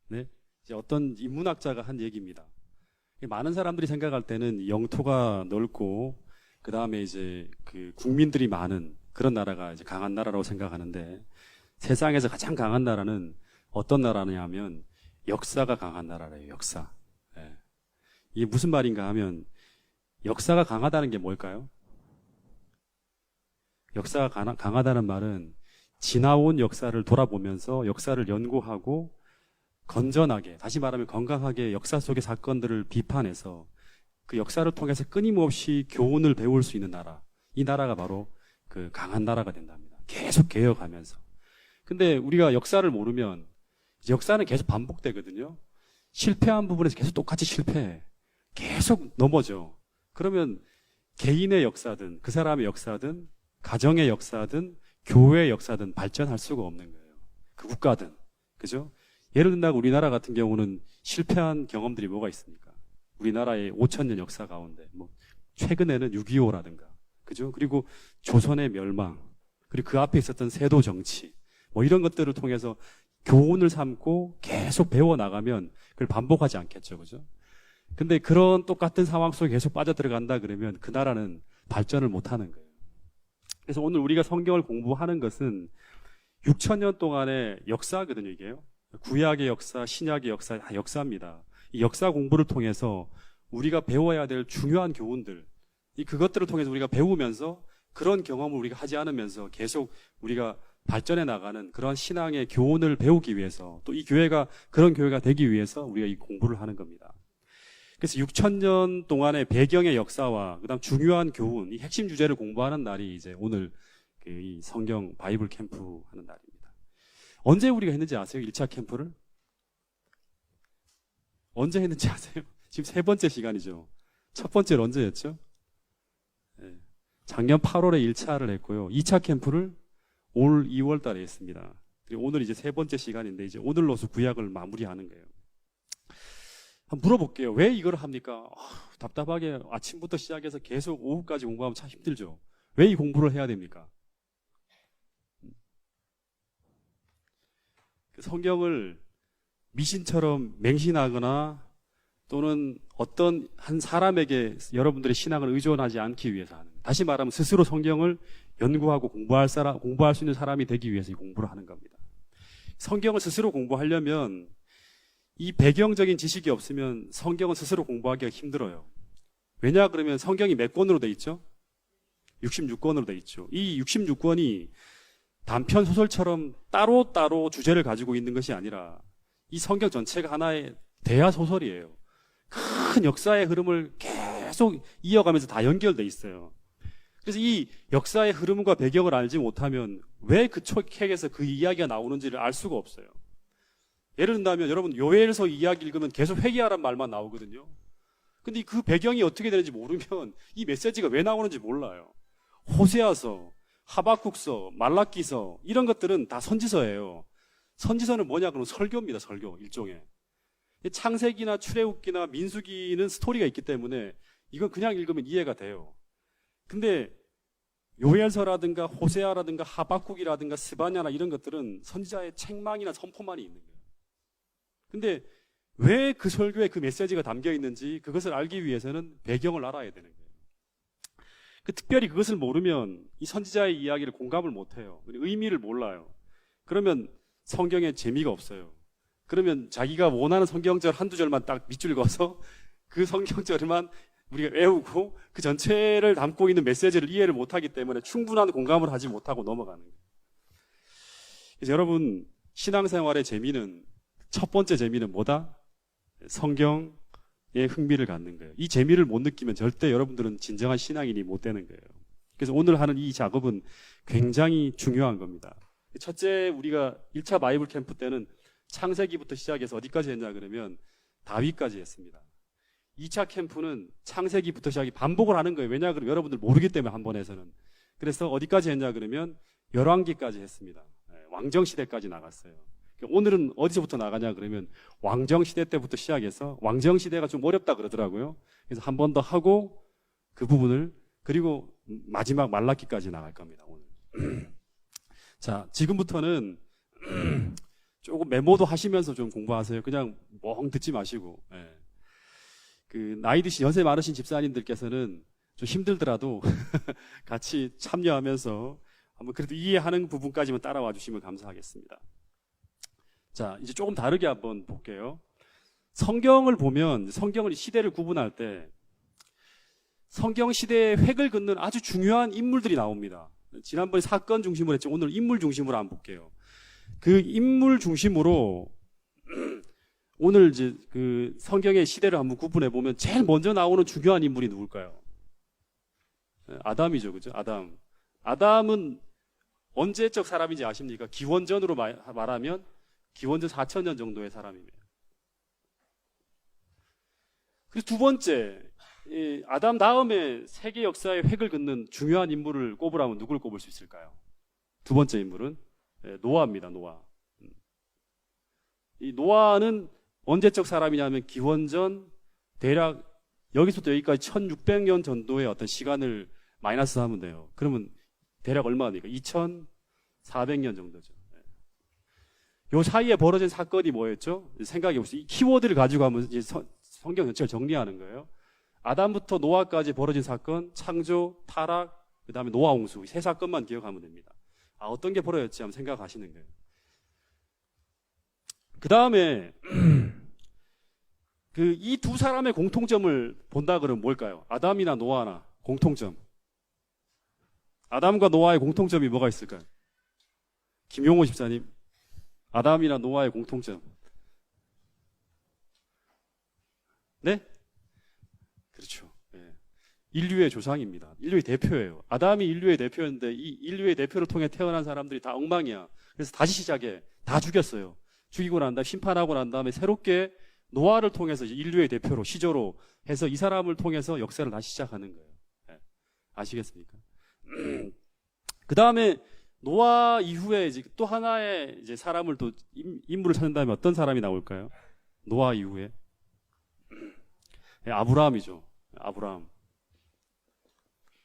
네? 이제 어떤 인문학자가 한 얘기입니다. 많은 사람들이 생각할 때는 영토가 넓고 그 다음에 이제 그 국민들이 많은 그런 나라가 이제 강한 나라라고 생각하는데 세상에서 가장 강한 나라는 어떤 나라냐면 역사가 강한 나라래요. 역사. 예. 이게 무슨 말인가 하면 역사가 강하다는 게 뭘까요? 역사가 강하다는 말은 지나온 역사를 돌아보면서 역사를 연구하고 건전하게, 다시 말하면 건강하게 역사 속의 사건들을 비판해서 그 역사를 통해서 끊임없이 교훈을 배울 수 있는 나라. 이 나라가 바로 그 강한 나라가 된답니다. 계속 개혁하면서. 근데 우리가 역사를 모르면 역사는 계속 반복되거든요. 실패한 부분에서 계속 똑같이 실패해. 계속 넘어져. 그러면 개인의 역사든 그 사람의 역사든 가정의 역사든 교회의 역사든 발전할 수가 없는 거예요. 그 국가든. 그죠? 예를 든다고 우리나라 같은 경우는 실패한 경험들이 뭐가 있습니까? 우리나라의 5,000년 역사 가운데 뭐 최근에는 6.25라든가 그죠? 그리고 조선의 멸망 그리고 그 앞에 있었던 세도 정치 뭐 이런 것들을 통해서 교훈을 삼고 계속 배워나가면 그걸 반복하지 않겠죠. 그죠? 근데 그런 똑같은 상황 속에 계속 빠져들어간다 그러면 그 나라는 발전을 못하는 거예요. 그래서 오늘 우리가 성경을 공부하는 것은 6,000년 동안의 역사거든요. 이게요. 구약의 역사, 신약의 역사, 다 역사입니다. 이 역사 공부를 통해서 우리가 배워야 될 중요한 교훈들, 그것들을 통해서 우리가 배우면서 그런 경험을 우리가 하지 않으면서 계속 우리가 발전해 나가는 그런 신앙의 교훈을 배우기 위해서 또 이 교회가 그런 교회가 되기 위해서 우리가 이 공부를 하는 겁니다. 그래서 6,000년 동안의 배경의 역사와 그다음 중요한 교훈, 이 핵심 주제를 공부하는 날이 이제 오늘 이 성경 바이블 캠프 하는 날입니다. 언제 우리가 했는지 아세요? 1차 캠프를? 언제 했는지 아세요? 지금 세 번째 시간이죠. 첫 번째는 언제였죠? 네. 작년 8월에 1차를 했고요. 2차 캠프를 올 2월 달에 했습니다. 그리고 오늘 이제 세 번째 시간인데 이제 오늘로서 구약을 마무리하는 거예요. 한번 물어볼게요. 왜 이걸 합니까? 답답하게 아침부터 시작해서 계속 오후까지 공부하면 참 힘들죠. 왜 이 공부를 해야 됩니까? 성경을 미신처럼 맹신하거나 또는 어떤 한 사람에게 여러분들의 신앙을 의존하지 않기 위해서 하는 거예요. 다시 말하면 스스로 성경을 연구하고 공부할 수 있는 사람이 되기 위해서 이 공부를 하는 겁니다. 성경을 스스로 공부하려면 이 배경적인 지식이 없으면 성경은 스스로 공부하기가 힘들어요. 왜냐 그러면 성경이 몇 권으로 돼 있죠? 66권으로 돼 있죠. 이 66권이 단편 소설처럼 따로따로 주제를 가지고 있는 것이 아니라 이 성경 전체가 하나의 대화 소설이에요. 큰 역사의 흐름을 계속 이어가면서 다 연결돼 있어요. 그래서 이 역사의 흐름과 배경을 알지 못하면 왜 그 책에서 그 이야기가 나오는지를 알 수가 없어요. 예를 든다면 여러분 요엘서 이야기 읽으면 계속 회개하라는 말만 나오거든요. 근데 그 배경이 어떻게 되는지 모르면 이 메시지가 왜 나오는지 몰라요. 호세아서, 하박국서, 말라기서 이런 것들은 다 선지서예요. 선지서는 뭐냐? 그러면 설교입니다. 설교 일종의. 창세기나 출애굽기나 민수기는 스토리가 있기 때문에 이건 그냥 읽으면 이해가 돼요. 근데 요엘서라든가 호세아라든가 하박국이라든가 스바냐나 이런 것들은 선지자의 책망이나 선포만이 있는 거예요. 근데 왜 그 설교에 그 메시지가 담겨 있는지 그것을 알기 위해서는 배경을 알아야 되는 거예요. 특별히 그것을 모르면 이 선지자의 이야기를 공감을 못해요. 의미를 몰라요. 그러면 성경에 재미가 없어요. 그러면 자기가 원하는 성경절 한두 절만 딱 밑줄 그어서 그 성경절만 우리가 외우고 그 전체를 담고 있는 메시지를 이해를 못하기 때문에 충분한 공감을 하지 못하고 넘어가는 거예요. 그래서 여러분 신앙생활의 재미는 첫 번째 재미는 뭐다? 성경에 흥미를 갖는 거예요. 이 재미를 못 느끼면 절대 여러분들은 진정한 신앙인이 못 되는 거예요. 그래서 오늘 하는 이 작업은 굉장히 중요한 겁니다. 첫째 우리가 1차 바이블 캠프 때는 창세기부터 시작해서 어디까지 했냐 그러면 다윗까지 했습니다. 2차 캠프는 창세기부터 시작이 반복을 하는 거예요. 왜냐 그러면 여러분들 모르기 때문에 한 번에서는. 그래서 어디까지 했냐 그러면 열왕기까지 했습니다. 왕정시대까지 나갔어요. 오늘은 어디서부터 나가냐 그러면 왕정시대 때부터 시작해서 왕정시대가 좀 어렵다 그러더라고요. 그래서 한 번 더 하고 그 부분을 그리고 마지막 말라기까지 나갈 겁니다. 오늘. 자, 지금부터는 조금 메모도 하시면서 좀 공부하세요. 그냥 멍 듣지 마시고. 예. 그 나이 드신 연세 많으신 집사님들께서는 좀 힘들더라도 같이 참여하면서 한번 그래도 이해하는 부분까지만 따라와 주시면 감사하겠습니다. 자, 이제 조금 다르게 한번 볼게요. 성경을 보면 성경을 시대를 구분할 때 성경 시대의 획을 긋는 아주 중요한 인물들이 나옵니다. 지난번에 사건 중심으로 했죠. 오늘 인물 중심으로 한번 볼게요. 그 인물 중심으로 오늘 이제 그 성경의 시대를 한번 구분해 보면 제일 먼저 나오는 중요한 인물이 누굴까요? 아담이죠, 그죠? 아담은 언제적 사람인지 아십니까? 기원전으로 말하면 기원전 4,000년 정도의 사람입니다. 그리고 두 번째, 아담 다음에 세계 역사의 획을 긋는 중요한 인물을 꼽으라면 누굴 꼽을 수 있을까요? 두 번째 인물은 노아입니다. 노아. 이 노아는 언제적 사람이냐면 기원전 대략 여기서부터 여기까지 1600년 정도의 어떤 시간을 마이너스 하면 돼요. 그러면 대략 얼마입니까? 2400년 정도죠. 요 사이에 벌어진 사건이 뭐였죠? 생각해 보세요. 이 키워드를 가지고 한번 이제 성경 전체를 정리하는 거예요. 아담부터 노아까지 벌어진 사건, 창조, 타락, 그 다음에 노아 홍수, 세 사건만 기억하면 됩니다. 어떤 게 벌어졌지 한번 생각하시는 거예요. 그 다음에 이 두 사람의 공통점을 본다 그러면 뭘까요? 아담이나 노아나 공통점. 아담과 노아의 공통점이 뭐가 있을까요? 김용호 집사님, 아담이나 노아의 공통점. 네? 그렇죠. 네. 인류의 조상입니다. 인류의 대표예요. 아담이 인류의 대표였는데 이 인류의 대표를 통해 태어난 사람들이 다 엉망이야. 그래서 다시 시작해. 다 죽였어요. 죽이고 난 다음에 심판하고 난 다음에 새롭게 노아를 통해서 인류의 대표로 시조로 해서 이 사람을 통해서 역사를 다시 시작하는 거예요. 네. 아시겠습니까? 그 다음에 노아 이후에 이제 또 하나의 이제 사람을 또 인물을 찾는다면 어떤 사람이 나올까요? 노아 이후에 아브라함이죠.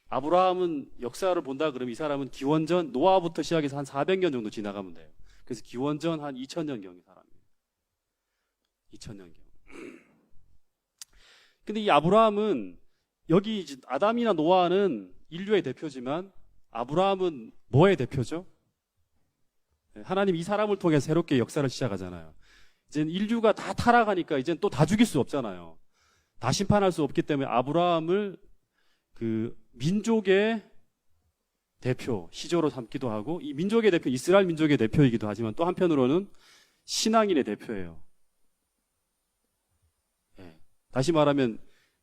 아브라함은 역사를 본다 그러면 이 사람은 기원전 노아부터 시작해서 한 400년 정도 지나가면 돼요. 그래서 기원전 한 2000년경의 사람이에요. 2000년경. 근데 이 아브라함은 여기 이제 아담이나 노아는 인류의 대표지만 아브라함은 뭐의 대표죠? 하나님 이 사람을 통해 새롭게 역사를 시작하잖아요. 이제 인류가 다 타락하니까 이제 또 다 죽일 수 없잖아요. 다 심판할 수 없기 때문에 아브라함을 그 민족의 대표, 시조로 삼기도 하고 이 민족의 대표, 이스라엘 민족의 대표이기도 하지만 또 한편으로는 신앙인의 대표예요. 네. 다시 말하면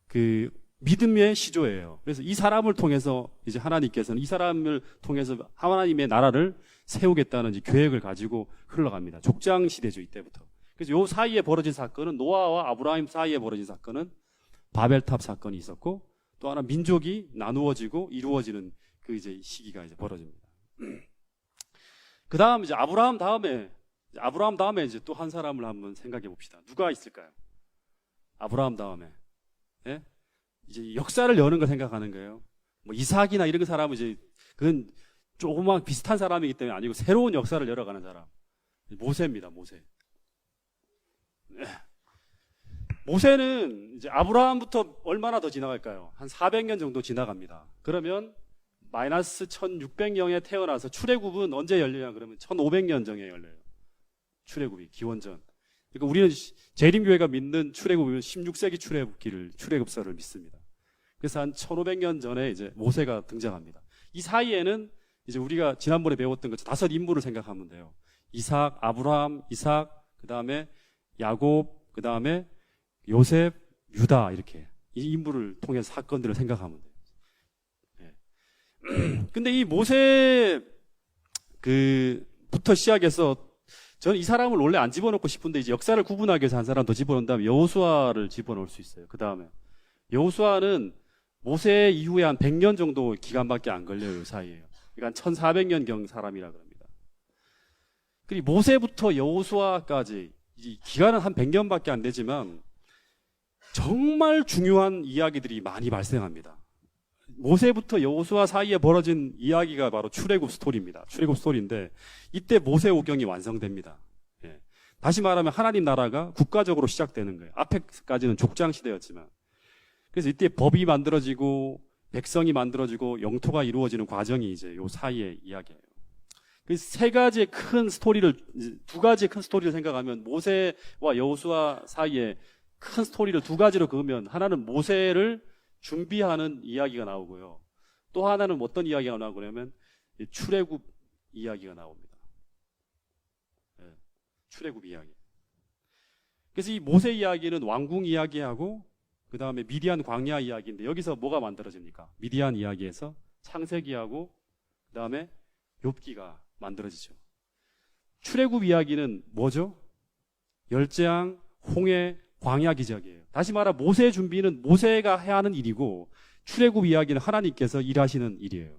그 믿음의 시조예요. 그래서 이 사람을 통해서 이제 하나님께서는 이 사람을 통해서 하나님의 나라를 세우겠다는 계획을 가지고 흘러갑니다. 족장 시대죠, 이때부터. 그래서 요 사이에 벌어진 사건은 노아와 아브라함 사이에 벌어진 사건은 바벨탑 사건이 있었고 또 하나 민족이 나누어지고 이루어지는 그 이제 시기가 이제 벌어집니다. 그 다음 이제 아브라함 다음에 이제 또 한 사람을 한번 생각해 봅시다. 누가 있을까요? 아브라함 다음에. 예? 이제 역사를 여는 걸 생각하는 거예요. 뭐 이삭이나 이런 사람은 이제 그건 조그만 비슷한 사람이기 때문에 아니고 새로운 역사를 열어가는 사람. 모세입니다, 모세. 네. 모세는 이제 아브라함부터 얼마나 더 지나갈까요? 한 400년 정도 지나갑니다. 그러면 마이너스 1600년에 태어나서 출애굽은 언제 열리냐 그러면 1500년 전에 열려요. 출애굽이 기원전. 그러니까 우리는 재림교회가 믿는 출애굽은 16세기 출애굽서를 믿습니다. 그래서 한 1500년 전에 이제 모세가 등장합니다. 이 사이에는 이제 우리가 지난번에 배웠던 것 다섯 인물을 생각하면 돼요. 이삭, 아브라함, 그 다음에 야곱, 그 다음에 요셉, 유다 이렇게 이 인물을 통해서 사건들을 생각하면 돼요. 네. 근데 이 모세 부터 시작해서 저는 이 사람을 원래 안 집어넣고 싶은데 이제 역사를 구분하기 위해서 한 사람 더 집어넣는다면 여호수아를 집어넣을 수 있어요. 그 다음에 여호수아는 모세 이후에 한 100년 정도 기간밖에 안 걸려요. 이 사이에요. 그러니까 1400년경 사람이라 그럽니다. 그리고 모세부터 여호수아까지 이 기간은 한 100년밖에 안 되지만 정말 중요한 이야기들이 많이 발생합니다. 모세부터 여호수아 사이에 벌어진 이야기가 바로 출애굽 스토리입니다. 출애굽 스토리인데 이때 모세오경이 완성됩니다. 예. 다시 말하면 하나님 나라가 국가적으로 시작되는 거예요. 앞에까지는 족장 시대였지만. 그래서 이때 법이 만들어지고 백성이 만들어지고 영토가 이루어지는 과정이 이제 요 사이의 이야기예요. 그래서 두 가지의 큰 스토리를 생각하면 모세와 여호수아 사이에 큰 스토리를 두 가지로 그으면 하나는 모세를 준비하는 이야기가 나오고요. 또 하나는 어떤 이야기가 나오냐면 출애굽 이야기가 나옵니다. 출애굽 이야기. 그래서 이 모세 이야기는 왕궁 이야기하고 그 다음에 미디안 광야 이야기인데 여기서 뭐가 만들어집니까? 미디안 이야기에서 창세기하고 그 다음에 욥기가 만들어지죠. 출애굽 이야기는 뭐죠? 열재앙, 홍해, 광야 기적이에요. 다시 말하 모세 준비는 모세가 해야 하는 일이고 출애굽 이야기는 하나님께서 일하시는 일이에요.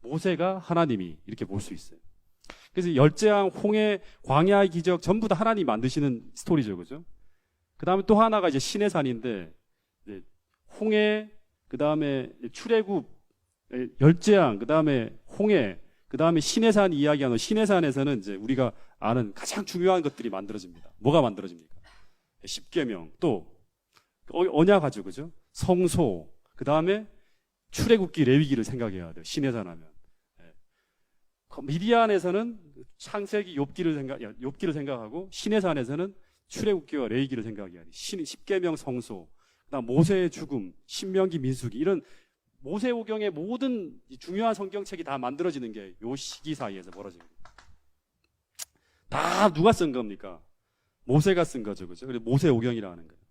모세가 하나님이 이렇게 볼 수 있어요. 그래서 열재앙, 홍해, 광야 기적 전부 다 하나님이 만드시는 스토리죠, 그죠? 그 다음에 또 하나가 이제 시내산인데 홍해, 그 다음에 출애굽, 열재앙, 그 다음에 홍해, 그 다음에 시내산 이야기하는 시내산에서는 이제 우리가 아는 가장 중요한 것들이 만들어집니다. 뭐가 만들어집니까? 십계명, 또 언약하죠, 그죠? 성소, 그 다음에 출애굽기, 레위기를 생각해야 돼요. 시내산 하면. 미디안에서는 창세기, 욥기를 생각하고 시내산에서는 출애굽기와 레위기를 생각해야 돼요. 십계명, 성소, 그다음 모세의 죽음, 신명기, 민수기 이런 모세오경의 모든 중요한 성경책이 다 만들어지는 게 요 시기 사이에서 벌어집니다. 다 누가 쓴 겁니까? 모세가 쓴 거죠, 그죠? 그래서 모세오경이라 하는 거예요.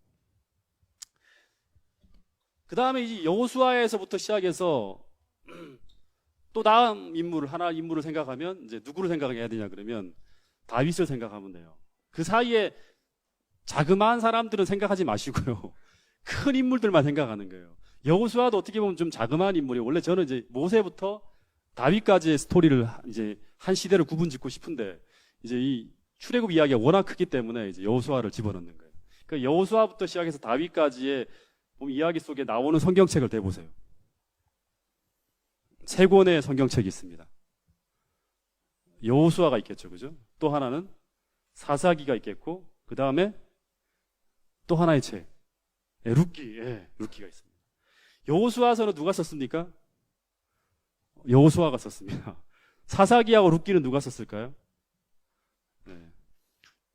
그 다음에 이제 여호수아에서부터 시작해서 또 다음 하나 인물을 생각하면 이제 누구를 생각해야 되냐 그러면 다윗을 생각하면 돼요. 그 사이에 자그마한 사람들은 생각하지 마시고요. 큰 인물들만 생각하는 거예요. 여호수아도 어떻게 보면 좀 자그마한 인물이에요. 원래 저는 이제 모세부터 다윗까지의 스토리를 이제 한 시대를 구분짓고 싶은데 이제 이 출애굽 이야기가 워낙 크기 때문에 이제 여호수아를 집어넣는 거예요. 그러니까 여호수아부터 시작해서 다윗까지의 이야기 속에 나오는 성경책을 대보세요. 세 권의 성경책이 있습니다. 여호수아가 있겠죠, 그죠? 또 하나는 사사기가 있겠고, 그 다음에 또 하나의 책, 룻기가 있습니다. 여호수아서는 누가 썼습니까? 여호수아가 썼습니다. 사사기하고 룻기는 누가 썼을까요?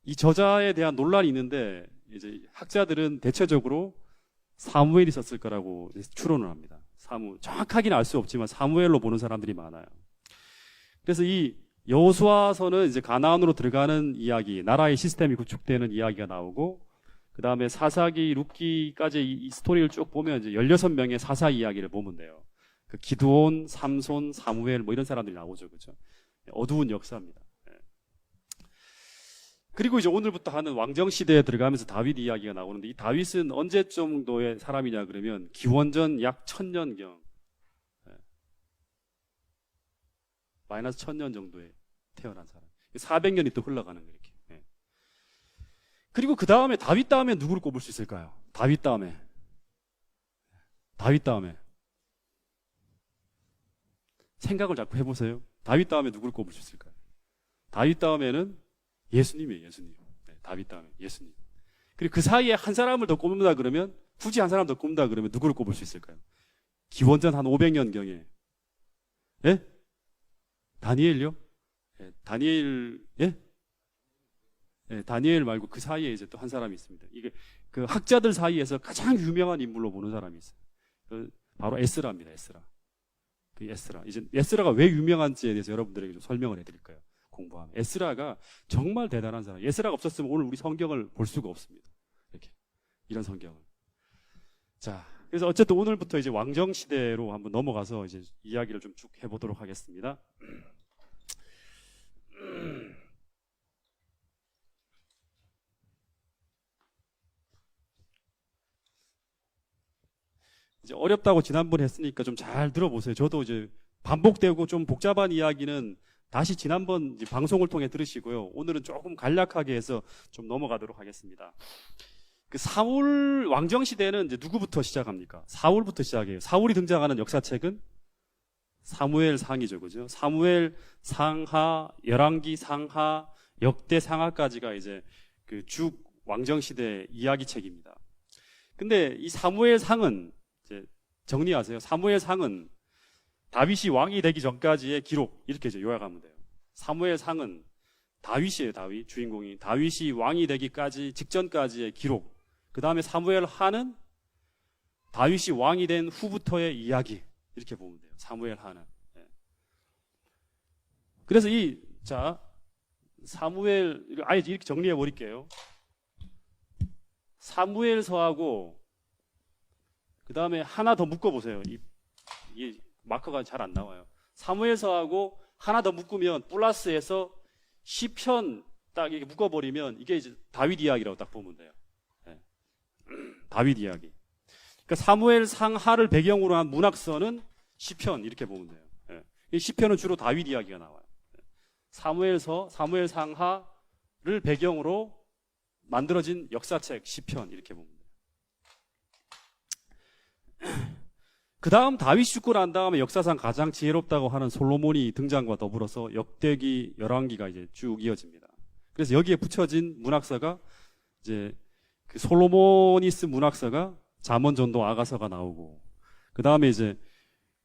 이 저자에 대한 논란이 있는데 이제 학자들은 대체적으로 사무엘이 썼을 거라고 추론을 합니다. 정확하게는 알 수 없지만 사무엘로 보는 사람들이 많아요. 그래서 이 여호수아서는 이제 가나안으로 들어가는 이야기, 나라의 시스템이 구축되는 이야기가 나오고, 그 다음에 사사기, 룻기까지 이 스토리를 쭉 보면 이제 16명의 사사 이야기를 보면 돼요. 그 기드온, 삼손, 사무엘 뭐 이런 사람들이 나오죠, 그죠? 어두운 역사입니다. 그리고 이제 오늘부터 하는 왕정 시대에 들어가면서 다윗 이야기가 나오는데 이 다윗은 언제 정도의 사람이냐 그러면 기원전 약 1000년경, 마이너스 1000년 정도에 태어난 사람. 400년이 또 흘러가는 거예요, 이렇게. 그리고 그 다음에 다윗 다음에 누구를 꼽을 수 있을까요? 다윗 다음에 생각을 자꾸 해보세요. 다윗 다음에 누구를 꼽을 수 있을까요? 다윗 다음에는 예수님이에요, 예수님. 다윗 다음에 예수님. 그리고 그 사이에 한 사람을 더 꼽는다 그러면, 굳이 한 사람 더 꼽는다 그러면 누구를 꼽을 수 있을까요? 기원전 한 500년경에. 다니엘요? 다니엘 말고 그 사이에 이제 또 한 사람이 있습니다. 이게 그 학자들 사이에서 가장 유명한 인물로 보는 사람이 있어요. 바로 에스라입니다, 에스라. 이제 에스라가 왜 유명한지에 대해서 여러분들에게 좀 설명을 해드릴까요? 공부하면. 에스라가 정말 대단한 사람. 에스라가 없었으면 오늘 우리 성경을 볼 수가 없습니다. 이런 성경을. 자, 그래서 어쨌든 오늘부터 이제 왕정 시대로 한번 넘어가서 이제 이야기를 좀 쭉 해보도록 하겠습니다. 이제 어렵다고 지난번에 했으니까 좀 잘 들어보세요. 저도 이제 반복되고 좀 복잡한 이야기는 다시 지난번 방송을 통해 들으시고요. 오늘은 조금 간략하게 해서 좀 넘어가도록 하겠습니다. 그 사울 왕정 시대는 이제 누구부터 시작합니까? 사울부터 시작해요. 사울이 등장하는 역사책은 사무엘 상이죠, 그죠? 사무엘 상하, 열왕기 상하, 역대 상하까지가 이제 그 쭉 왕정시대 이야기책입니다. 근데 이 사무엘상은 이제 정리하세요. 사무엘상은 다윗이 왕이 되기 전까지의 기록, 이렇게 이제 요약하면 돼요. 사무엘상은 다윗이에요. 다윗 주인공이 다윗이 왕이 되기까지 직전까지의 기록. 그 다음에 사무엘하는 다윗이 왕이 된 후부터의 이야기, 이렇게 보면 돼요. 사무엘하는. 그래서 사무엘, 아예 이렇게 정리해 버릴게요. 사무엘서하고 그 다음에 하나 더 묶어보세요. 이게 마커가 잘 안 나와요. 사무엘서하고 하나 더 묶으면 플러스해서 시편 딱 이렇게 묶어버리면 이게 이제 다윗 이야기라고 딱 보면 돼요. 다윗 이야기. 그러니까 사무엘상하를 배경으로 한 문학서는 시편, 이렇게 보면 돼요. 이 시편은 주로 다윗 이야기가 나와요. 사무엘서, 사무엘상하를 배경으로 만들어진 역사책 시편, 이렇게 보면 돼요. 그 다음 다윗이 죽고 난 다음에 역사상 가장 지혜롭다고 하는 솔로몬이 등장과 더불어서 역대기, 열왕기가 이제 쭉 이어집니다. 그래서 여기에 붙여진 문학서가 이제 그 솔로몬이 쓴 문학서가 잠언, 전도, 아가서가 나오고, 그 다음에 이제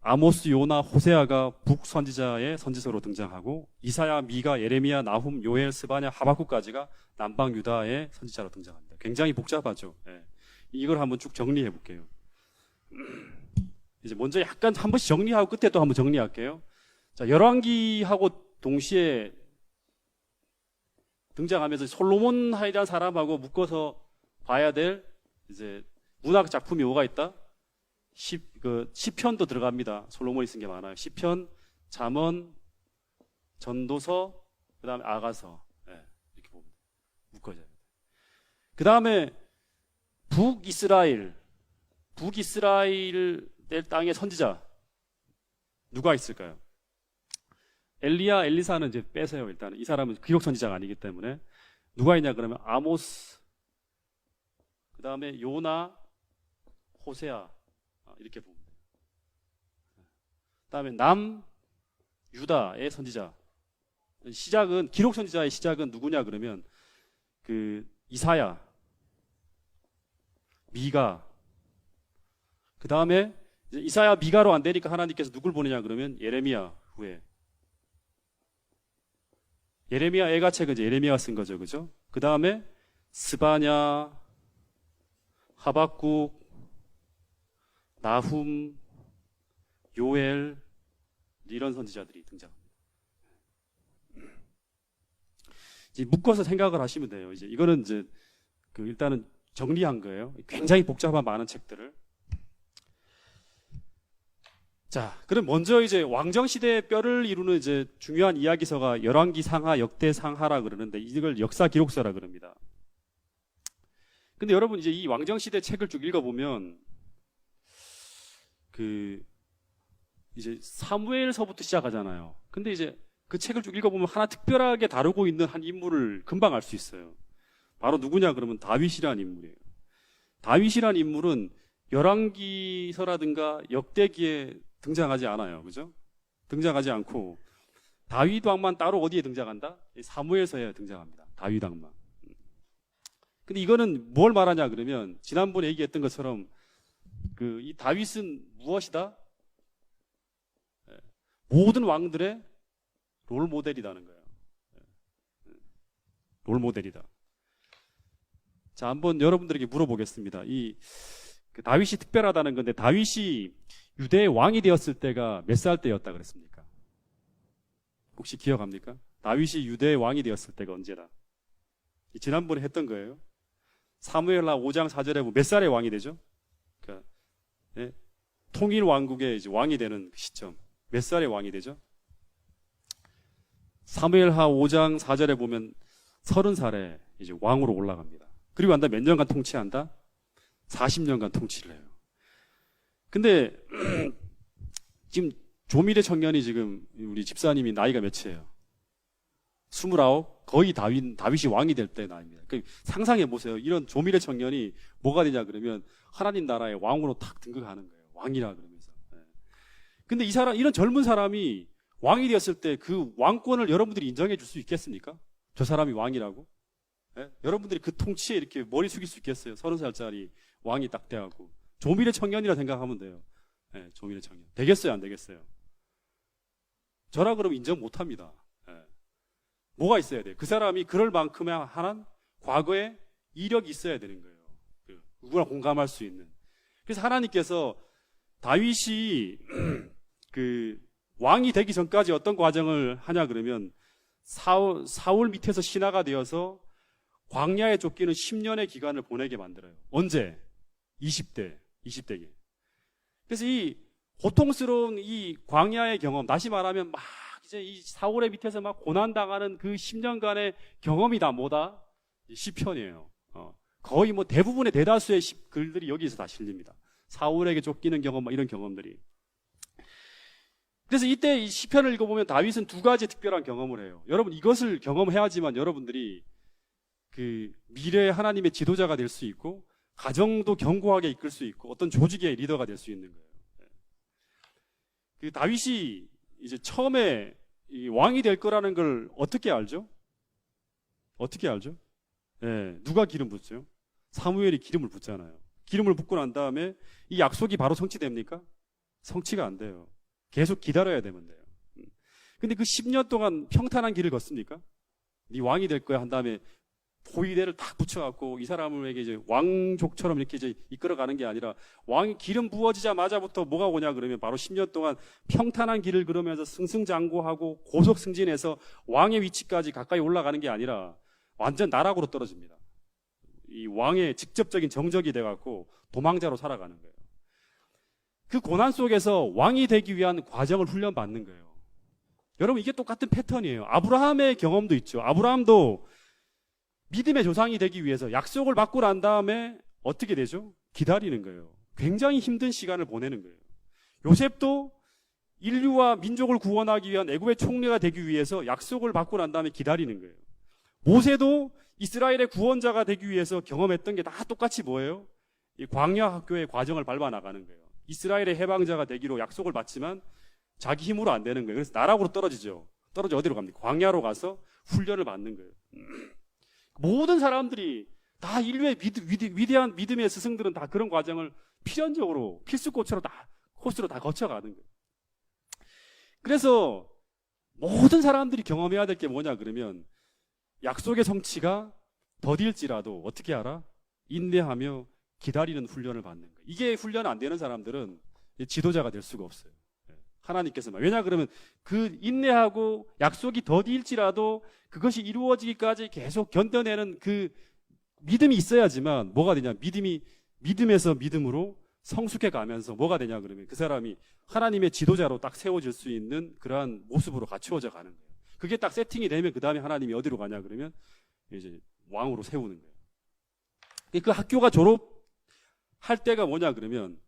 아모스, 요나, 호세아가 북선지자의 선지서로 등장하고, 이사야, 미가, 예레미야, 나훔, 요엘, 스바냐, 하박국까지가 남방 유다의 선지자로 등장합니다. 굉장히 복잡하죠. 이걸 한번 쭉 정리해 볼게요. 이제 먼저 약간 한 번씩 정리하고 끝에 또 한번 정리할게요. 자, 열왕기하고 동시에 등장하면서 솔로몬이라는 사람하고 묶어서 봐야 될 이제 문학 작품이 뭐가 있다? 시편도 들어갑니다. 솔로몬이 쓴 게 많아요. 시편, 잠언, 전도서, 그 다음에 아가서. 이렇게 보면 묶어져요. 그 다음에 북이스라엘 땅의 선지자 누가 있을까요? 엘리야, 엘리사는 이제 빼세요. 일단은 이 사람은 기록 선지자가 아니기 때문에. 누가 있냐 그러면 아모스, 그 다음에 요나, 호세아, 이렇게 보면 돼요. 그 다음에 남유다의 선지자. 시작은, 기록 선지자의 시작은 누구냐 그러면 그 이사야, 미가, 그 다음에 이사야, 미가로 안 되니까 하나님께서 누굴 보내냐 그러면 예레미야 후에. 예레미야 애가책은 이제 예레미야가 쓴 거죠. 그죠? 그 다음에 스바냐, 하박국, 나훔, 요엘, 이런 선지자들이 등장합니다. 이제 묶어서 생각을 하시면 돼요. 이제 이거는 이제 일단은 정리한 거예요. 굉장히 복잡한 많은 책들을. 자, 그럼 먼저 이제 왕정시대의 뼈를 이루는 이제 중요한 이야기서가 열왕기 상하, 역대 상하라 그러는데 이걸 역사 기록서라 그럽니다. 근데 여러분 이제 이 왕정시대 책을 쭉 읽어보면 이제 사무엘서부터 시작하잖아요. 근데 이제 그 책을 쭉 읽어보면 하나 특별하게 다루고 있는 한 인물을 금방 알 수 있어요. 바로 누구냐 그러면 다윗이라는 인물이에요. 다윗이라는 인물은 열왕기서라든가 역대기에 등장하지 않아요. 그죠? 등장하지 않고 다윗 왕만 따로 어디에 등장한다? 사무엘서에 등장합니다. 다윗 왕만. 근데 이거는 뭘 말하냐 그러면 지난번에 얘기했던 것처럼 이 다윗은 무엇이다? 모든 왕들의 롤 모델이라는 거예요. 롤 모델이다. 자, 한번 여러분들에게 물어보겠습니다. 다윗이 특별하다는 건데 다윗이 유대의 왕이 되었을 때가 몇 살 때였다 그랬습니까? 혹시 기억합니까? 다윗이 유대의 왕이 되었을 때가 언제다? 지난번에 했던 거예요. 사무엘하 5장 4절에 보면 몇 살에 왕이 되죠? 그러니까 통일 왕국의 이제 왕이 되는 시점. 몇 살에 왕이 되죠? 사무엘하 5장 4절에 보면 30살에 이제 왕으로 올라갑니다. 그리고 한다 몇 년간 통치한다? 40년간 통치를 해요. 근데 지금 조미래 청년이 지금 우리 집사님이 나이가 몇이에요? 29? 거의 다윗이 왕이 될 때 나이입니다. 상상해 보세요. 이런 조미래 청년이 뭐가 되냐 그러면 하나님 나라의 왕으로 탁 등극하는 거예요. 왕이라 그러면서. 근데 이런 젊은 사람이 왕이 되었을 때 그 왕권을 여러분들이 인정해 줄 수 있겠습니까? 저 사람이 왕이라고? 예? 여러분들이 그 통치에 이렇게 머리 숙일 수 있겠어요? 30살짜리 왕이 딱 돼갖고. 조미래 청년이라 생각하면 돼요. 예, 조미래 청년. 되겠어요, 안 되겠어요? 저라 그러면 인정 못 합니다. 예. 뭐가 있어야 돼요? 그 사람이 그럴 만큼의 한 과거에 이력이 있어야 되는 거예요. 누구나 공감할 수 있는. 그래서 하나님께서 다윗이 그 왕이 되기 전까지 어떤 과정을 하냐 그러면 사울 밑에서 신하가 되어서 광야에 쫓기는 10년의 기간을 보내게 만들어요. 언제? 20대기. 그래서 이 고통스러운 이 광야의 경험, 다시 말하면 막 이제 이 사울의 밑에서 막 고난당하는 그 10년간의 경험이 다 뭐다? 시편이에요. 거의 뭐 대부분의 대다수의 글들이 여기서 다 실립니다. 사울에게 쫓기는 경험, 이런 경험들이. 그래서 이때 이 시편을 읽어보면 다윗은 두 가지 특별한 경험을 해요. 여러분 이것을 경험해야지만 여러분들이 그 미래의 하나님의 지도자가 될 수 있고 가정도 견고하게 이끌 수 있고 어떤 조직의 리더가 될 수 있는 거예요. 그 다윗이 이제 처음에 이 왕이 될 거라는 걸 어떻게 알죠? 어떻게 알죠? 예, 누가 기름 붓죠? 사무엘이 기름을 붓잖아요. 기름을 붓고 난 다음에 이 약속이 바로 성취됩니까? 성취가 안 돼요. 계속 기다려야 되면 돼요. 근데 그 10년 동안 평탄한 길을 걷습니까? 네 왕이 될 거야 한 다음에 보위대를 딱 붙여갖고 이 사람에게 이제 왕족처럼 이렇게 이제 이끌어가는 게 아니라 왕이 기름 부어지자마자부터 뭐가 오냐 그러면 바로 10년 동안 평탄한 길을 걸으면서 승승장구하고 고속 승진해서 왕의 위치까지 가까이 올라가는 게 아니라 완전 나락으로 떨어집니다. 이 왕의 직접적인 정적이 돼갖고 도망자로 살아가는 거예요. 그 고난 속에서 왕이 되기 위한 과정을 훈련받는 거예요. 여러분 이게 똑같은 패턴이에요. 아브라함의 경험도 있죠. 아브라함도 믿음의 조상이 되기 위해서 약속을 받고 난 다음에 어떻게 되죠? 기다리는 거예요. 굉장히 힘든 시간을 보내는 거예요. 요셉도 인류와 민족을 구원하기 위한 애굽의 총리가 되기 위해서 약속을 받고 난 다음에 기다리는 거예요. 모세도 이스라엘의 구원자가 되기 위해서 경험했던 게 다 똑같이 뭐예요? 이 광야 학교의 과정을 밟아 나가는 거예요. 이스라엘의 해방자가 되기로 약속을 받지만 자기 힘으로 안 되는 거예요. 그래서 나락으로 떨어지죠. 떨어져 어디로 갑니까? 광야로 가서 훈련을 받는 거예요. 모든 사람들이 다 인류의 위대한 믿음의 스승들은 다 그런 과정을 필연적으로 필수 코스로 다 거쳐가는 거예요. 그래서 모든 사람들이 경험해야 될 게 뭐냐 그러면 약속의 성취가 더딜지라도 어떻게 알아? 인내하며 기다리는 훈련을 받는 거예요. 이게 훈련 안 되는 사람들은 지도자가 될 수가 없어요. 하나님께서만. 왜냐 그러면 그 인내하고 약속이 더딜지라도 그것이 이루어지기까지 계속 견뎌내는 그 믿음이 있어야지만 뭐가 되냐? 믿음에서 믿음으로 성숙해 가면서 뭐가 되냐 그러면 그 사람이 하나님의 지도자로 딱 세워질 수 있는 그러한 모습으로 갖추어져 가는 거예요. 그게 딱 세팅이 되면 그 다음에 하나님이 어디로 가냐 그러면 이제 왕으로 세우는 거예요. 그 학교가 졸업할 때가 뭐냐 그러면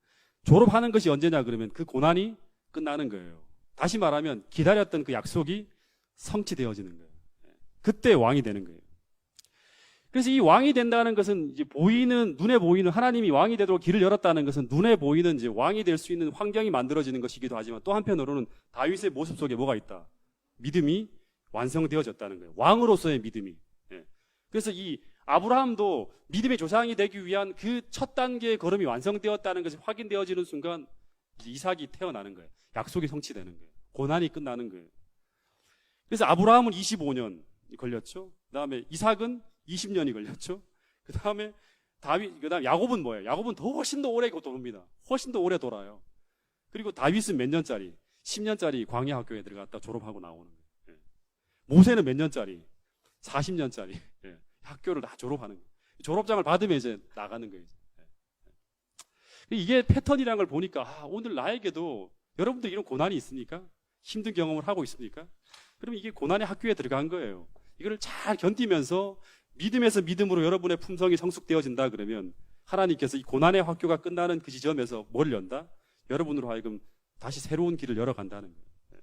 졸업하는 것이 언제냐 그러면 그 고난이 끝나는 거예요. 다시 말하면 기다렸던 그 약속이 성취되어지는 거예요. 그때 왕이 되는 거예요. 그래서 이 왕이 된다는 것은 이제 눈에 보이는 하나님이 왕이 되도록 길을 열었다는 것은 눈에 보이는 이제 왕이 될 수 있는 환경이 만들어지는 것이기도 하지만 또 한편으로는 다윗의 모습 속에 뭐가 있다? 믿음이 완성되어졌다는 거예요. 왕으로서의 믿음이. 그래서 이 아브라함도 믿음의 조상이 되기 위한 그 첫 단계의 걸음이 완성되었다는 것이 확인되어지는 순간 이삭이 태어나는 거예요. 약속이 성취되는 거예요. 고난이 끝나는 거예요. 그래서 아브라함은 25년 걸렸죠. 그 다음에 이삭은 20년이 걸렸죠. 그 다음에 야곱은 뭐예요? 야곱은 훨씬 더 오래 돕니다. 훨씬 더 오래 돌아요. 그리고 다윗은 몇 년짜리? 10년짜리 광야 학교에 들어갔다 졸업하고 나오는 거예요. 모세는 몇 년짜리? 40년짜리. 학교를 다 졸업하는 거예요. 졸업장을 받으면 이제 나가는 거예요. 이게 패턴이라는 걸 보니까 오늘 나에게도 여러분들 이런 고난이 있습니까? 힘든 경험을 하고 있습니까? 그러면 이게 고난의 학교에 들어간 거예요. 이걸 잘 견디면서 믿음에서 믿음으로 여러분의 품성이 성숙되어진다 그러면 하나님께서 이 고난의 학교가 끝나는 그 지점에서 뭘 연다? 여러분으로 하여금 다시 새로운 길을 열어간다는 거예요.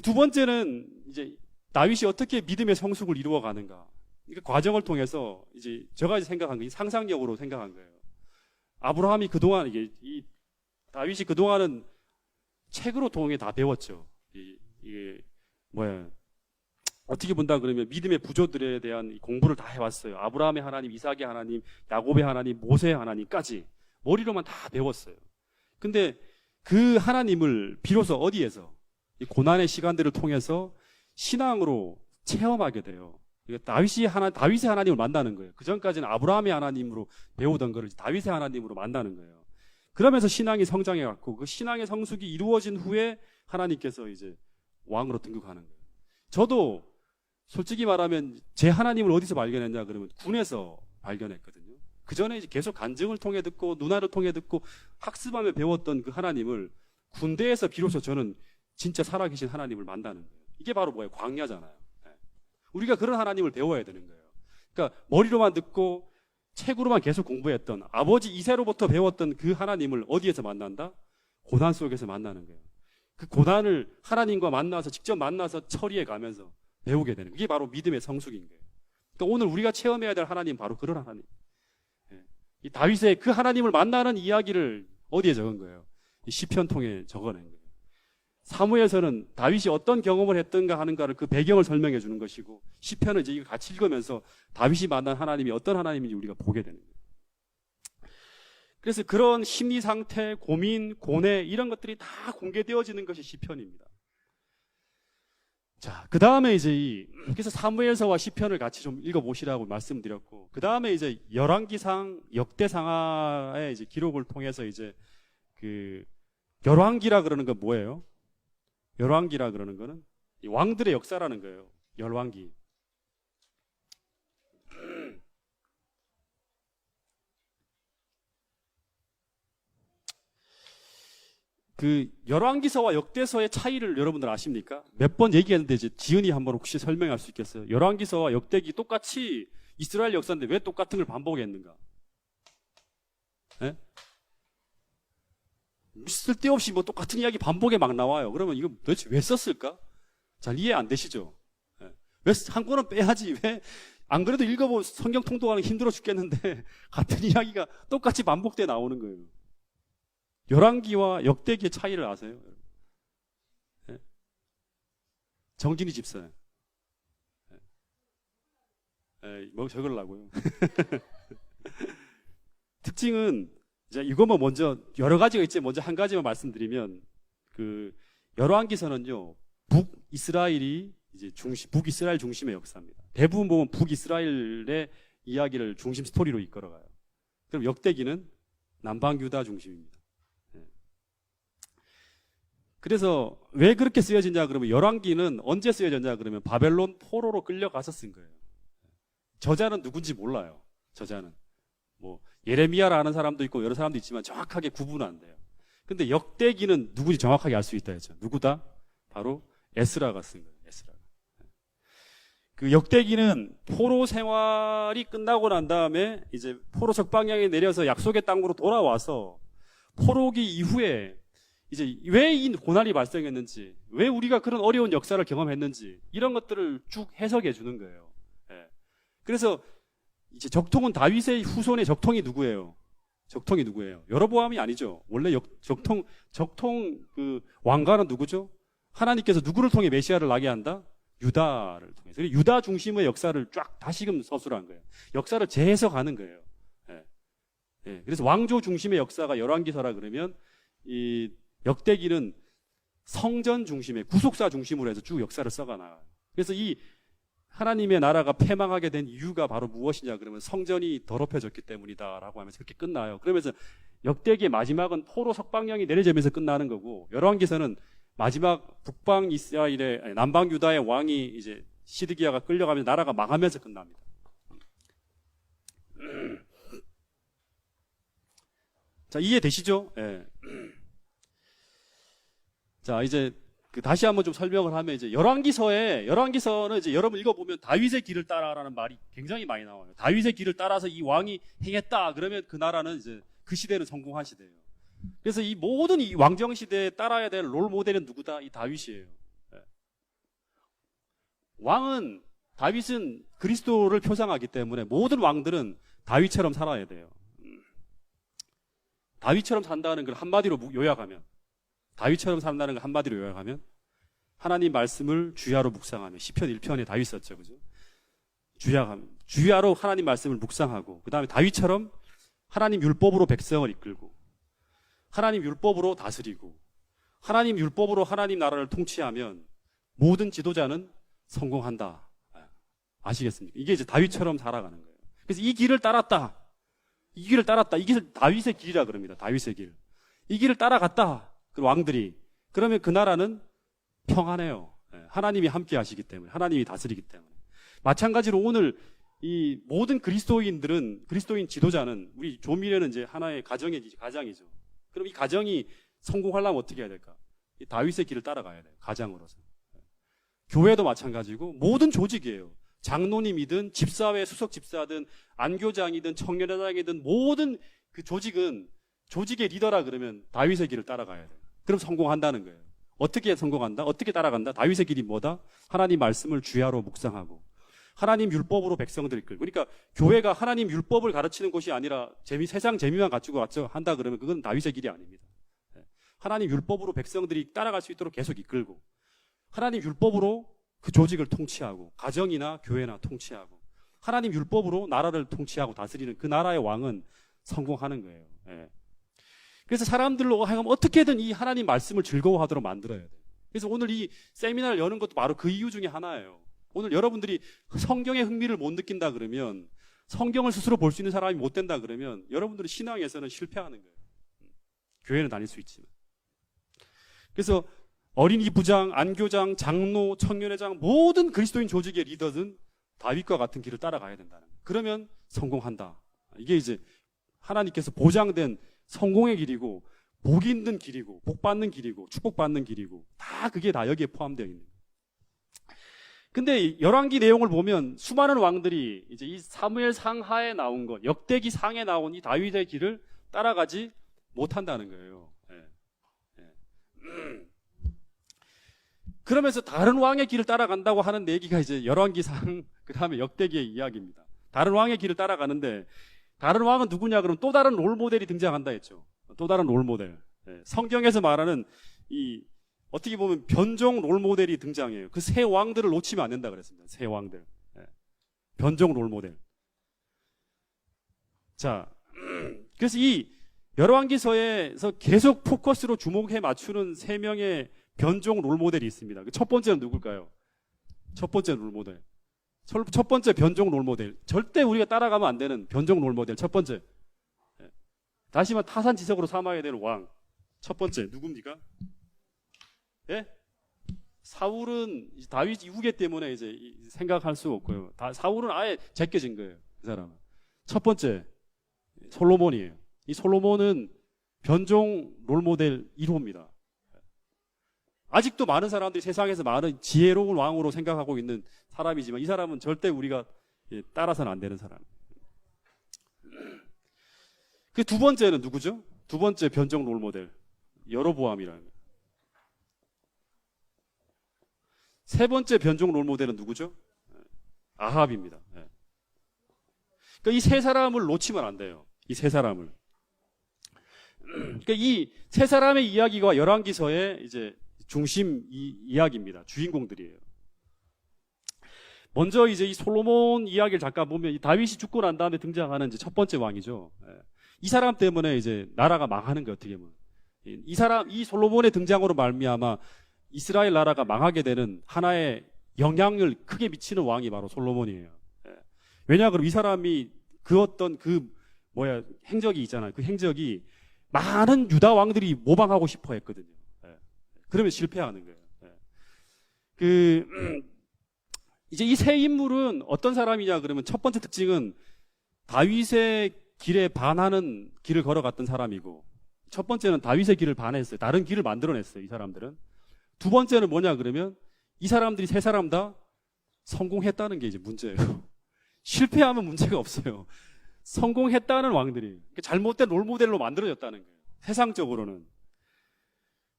두 번째는 이제 다윗이 어떻게 믿음의 성숙을 이루어가는가? 그 과정을 통해서 이제 제가 생각한 게 상상력으로 생각한 거예요. 아브라함이 그동안 다윗이 그동안은 책으로 통해 다 배웠죠. 이게 어떻게 본다 그러면 믿음의 부조들에 대한 공부를 다 해왔어요. 아브라함의 하나님, 이삭의 하나님, 야곱의 하나님, 모세의 하나님까지 머리로만 다 배웠어요. 근데 그 하나님을 비로소 어디에서 이 고난의 시간들을 통해서 신앙으로 체험하게 돼요. 다윗의 하나님을 만나는 거예요. 그 전까지는 아브라함의 하나님으로 배우던 거를 다윗의 하나님으로 만나는 거예요. 그러면서 신앙이 성장해갖고 그 신앙의 성숙이 이루어진 후에 하나님께서 이제 왕으로 등극하는 거예요. 저도 솔직히 말하면 제 하나님을 어디서 발견했냐 그러면 군에서 발견했거든요. 그 전에 이제 계속 간증을 통해 듣고 누나를 통해 듣고 학습하며 배웠던 그 하나님을 군대에서 비로소 저는 진짜 살아계신 하나님을 만나는 거예요. 이게 바로 뭐예요? 광야잖아요. 우리가 그런 하나님을 배워야 되는 거예요. 그러니까 머리로만 듣고 책으로만 계속 공부했던 아버지 이세로부터 배웠던 그 하나님을 어디에서 만난다? 고난 속에서 만나는 거예요. 그 고난을 하나님과 만나서 직접 만나서 처리해 가면서 배우게 되는 거예요. 이게 바로 믿음의 성숙인 거예요. 그러니까 오늘 우리가 체험해야 될 하나님 바로 그런 하나님. 이 다윗의 그 하나님을 만나는 이야기를 어디에 적은 거예요? 이 시편 통해 적어낸 거예요. 사무엘서는 다윗이 어떤 경험을 했던가 하는가를 그 배경을 설명해 주는 것이고 시편은 이제 이거 같이 읽으면서 다윗이 만난 하나님이 어떤 하나님인지 우리가 보게 되는 거예요. 그래서 그런 심리 상태, 고민, 고뇌 이런 것들이 다 공개되어지는 것이 시편입니다. 자, 그 다음에 이제 그래서 사무엘서와 시편을 같이 좀 읽어보시라고 말씀드렸고, 그 다음에 이제 열왕기상, 역대상하의 이제 기록을 통해서 이제 그 열왕기라 그러는 건 뭐예요? 열왕기라 그러는 거는 이 왕들의 역사라는 거예요. 열왕기. 그 열왕기서와 역대서의 차이를 여러분들 아십니까? 몇 번 얘기했는데 이제 지은이 한번 혹시 설명할 수 있겠어요? 열왕기서와 역대기 똑같이 이스라엘 역사인데 왜 똑같은 걸 반복했는가? 네? 쓸데없이 뭐 똑같은 이야기 반복에 막 나와요. 그러면 이거 도대체 왜 썼을까? 잘 이해 안 되시죠? 네. 왜 한 권은 빼야지? 왜? 안 그래도 읽어보면 성경 통독하는 게 힘들어 죽겠는데 같은 이야기가 똑같이 반복돼 나오는 거예요. 열왕기와 역대기의 차이를 아세요? 네? 정진이 집사. 뭐 적으려고요. 특징은 이제 이거만 먼저 여러 가지가 있지 먼저 한 가지만 말씀드리면 그 열왕기서는요 북이스라엘이 이제 북이스라엘 중심의 역사입니다. 대부분 보면 북이스라엘의 이야기를 중심 스토리로 이끌어가요. 그럼 역대기는 남방 유다 중심입니다. 그래서 왜 그렇게 쓰여지냐 그러면 열왕기는 언제 쓰여졌냐 그러면 바벨론 포로로 끌려가서 쓴 거예요. 저자는 누군지 몰라요. 저자는 뭐 예레미야를 아는 사람도 있고 여러 사람도 있지만 정확하게 구분은 안 돼요. 근데 역대기는 누군지 정확하게 알 수 있다 했죠. 누구다? 바로 에스라가 쓴 거예요. 에스라가. 그 역대기는 포로 생활이 끝나고 난 다음에 이제 포로 적방향에 내려서 약속의 땅으로 돌아와서 포로기 이후에 이제 왜 이 고난이 발생했는지, 왜 우리가 그런 어려운 역사를 경험했는지 이런 것들을 쭉 해석해 주는 거예요. 그래서 이제 적통은 다윗의 후손의 적통이 누구예요? 적통이 누구예요? 여로보암이 아니죠. 원래 적통 그 왕가는 누구죠? 하나님께서 누구를 통해 메시아를 나게 한다? 유다를 통해서. 유다 중심의 역사를 쫙 다시금 서술한 거예요. 역사를 재해석하는 거예요. 그래서 왕조 중심의 역사가 열왕기서라 그러면 이 역대기는 성전 중심의 구속사 중심으로 해서 쭉 역사를 써가 나가요. 그래서 이 하나님의 나라가 패망하게 된 이유가 바로 무엇이냐 그러면 성전이 더럽혀졌기 때문이다라고 하면서 그렇게 끝나요. 그러면서 역대기의 마지막은 포로 석방령이 내려지면서 끝나는 거고 열왕기서는 마지막 북방 이스라엘의 남방 유다의 왕이 이제 시드기야가 끌려가면서 나라가 망하면서 끝납니다. 자, 이해되시죠? 예. 자, 이제 다시 한번 좀 설명을 하면 이제 열왕기서는 이제 여러분 읽어보면 다윗의 길을 따라라는 말이 굉장히 많이 나와요. 다윗의 길을 따라서 이 왕이 행했다 그러면 그 나라는 이제 그 시대는 성공한 시대예요. 그래서 이 모든 이 왕정 시대에 따라야 될 롤 모델은 누구다? 이 다윗이에요. 다윗은 그리스도를 표상하기 때문에 모든 왕들은 다윗처럼 살아야 돼요. 다윗처럼 산다는 걸 한마디로 요약하면 하나님 말씀을 주야로 묵상하며 시편 1편에 다윗 썼죠. 그죠? 주야로 하나님 말씀을 묵상하고 그다음에 다윗처럼 하나님 율법으로 백성을 이끌고 하나님 율법으로 다스리고 하나님 율법으로 하나님 나라를 통치하면 모든 지도자는 성공한다. 아시겠습니까? 이게 이제 다윗처럼 살아가는 거예요. 그래서 이 길을 따랐다. 이 길을 다윗의 길이라 그럽니다. 다윗의 길. 이 길을 따라갔다. 그 왕들이. 그러면 그 나라는 평안해요. 하나님이 함께 하시기 때문에. 하나님이 다스리기 때문에. 마찬가지로 오늘 이 모든 그리스도인 지도자는 우리 조미래는 이제 하나의 가정이죠. 그럼 이 가정이 성공하려면 어떻게 해야 될까? 이 다윗의 길을 따라가야 돼요. 가장으로서. 교회도 마찬가지고 모든 조직이에요. 장로님이든 집사회 수석 집사든 안교장이든 청년회장이든 모든 그 조직의 리더라 그러면 다윗의 길을 따라가야 돼요. 그럼 성공한다는 거예요. 어떻게 성공한다? 어떻게 따라간다? 다윗의 길이 뭐다? 하나님 말씀을 주야로 묵상하고 하나님 율법으로 백성들을 이끌고. 그러니까 교회가 하나님 율법을 가르치는 곳이 아니라 세상 재미만 갖추고 한다 그러면 그건 다윗의 길이 아닙니다. 하나님 율법으로 백성들이 따라갈 수 있도록 계속 이끌고 하나님 율법으로 그 조직을 통치하고 가정이나 교회나 통치하고 하나님 율법으로 나라를 통치하고 다스리는 그 나라의 왕은 성공하는 거예요. 그래서 사람들로 하여금 어떻게든 이 하나님 말씀을 즐거워하도록 만들어야 돼요. 그래서 오늘 이 세미나를 여는 것도 바로 그 이유 중에 하나예요. 오늘 여러분들이 성경의 흥미를 못 느낀다 그러면 성경을 스스로 볼 수 있는 사람이 못 된다 그러면 여러분들은 신앙에서는 실패하는 거예요. 교회는 다닐 수 있지만. 그래서 어린이 부장, 안교장, 장로, 청년회장 모든 그리스도인 조직의 리더는 다윗과 같은 길을 따라가야 된다는 거예요. 그러면 성공한다. 이게 이제 하나님께서 보장된 성공의 길이고 복 있는 길이고 복 받는 길이고 축복받는 길이고 다 그게 다 여기에 포함되어 있는 거예요. 근데 열왕기 내용을 보면 수많은 왕들이 이제 이 사무엘 상하에 나온 것, 역대기 상에 나온 이 다윗의 길을 따라가지 못한다는 거예요. 그러면서 다른 왕의 길을 따라간다고 하는 얘기가 이제 열왕기상 그 다음에 역대기의 이야기입니다. 다른 왕의 길을 따라가는데 다른 왕은 누구냐 그러면 또 다른 롤모델이 등장한다 했죠. 또 다른 롤모델. 성경에서 말하는 이 어떻게 보면 변종 롤모델이 등장해요. 그 새 왕들을 놓치면 안 된다 그랬습니다. 새 왕들. 변종 롤모델. 자, 그래서 이 열왕기서에서 계속 포커스로 주목해 맞추는 3명의 변종 롤모델이 있습니다. 첫 번째는 누굴까요? 첫 번째 롤모델. 첫 번째 변종 롤모델. 절대 우리가 따라가면 안 되는 변종 롤모델. 첫 번째. 다시 말해 타산지석으로 삼아야 되는 왕. 첫 번째 누굽니까? 예? 사울은 다윗 이후기 때문에 이제 생각할 수 없고요. 사울은 아예 제껴진 거예요. 그 사람은. 첫 번째 솔로몬이에요. 이 솔로몬은 변종 롤모델 1호입니다. 아직도 많은 사람들이 세상에서 많은 지혜로운 왕으로 생각하고 있는 사람이지만 이 사람은 절대 우리가 따라서는 안 되는 사람. 그 두 번째는 누구죠? 두 번째 변종 롤모델 여로보암이라는 거예요. 세 번째 변종 롤모델은 누구죠? 아합입니다. 그러니까 이 세 사람을 놓치면 안 돼요. 이 세 사람을. 그러니까 이 세 사람의 이야기가 열왕기서의 이제 중심 이야기입니다. 주인공들이에요. 먼저 이제 이 솔로몬 이야기를 잠깐 보면 이 다윗이 죽고 난 다음에 등장하는 이제 첫 번째 왕이죠. 이 사람 때문에 이제 나라가 망하는 거예요. 어떻게 보면 이 솔로몬의 등장으로 말미암아 이스라엘 나라가 망하게 되는 하나의 영향을 크게 미치는 왕이 바로 솔로몬이에요. 왜냐 그럼 이 사람이 그 어떤 행적이 있잖아요. 그 행적이 많은 유다 왕들이 모방하고 싶어 했거든요. 그러면 실패하는 거예요. 이제 이 세 인물은 어떤 사람이냐 그러면 첫 번째 특징은 다윗의 길에 반하는 길을 걸어갔던 사람이고 첫 번째는 다윗의 길을 반했어요. 다른 길을 만들어냈어요. 이 사람들은. 두 번째는 뭐냐 그러면 이 사람들이 세 사람 다 성공했다는 게 이제 문제예요. 실패하면 문제가 없어요. 성공했다는 왕들이 잘못된 롤모델로 만들어졌다는 거예요. 세상적으로는.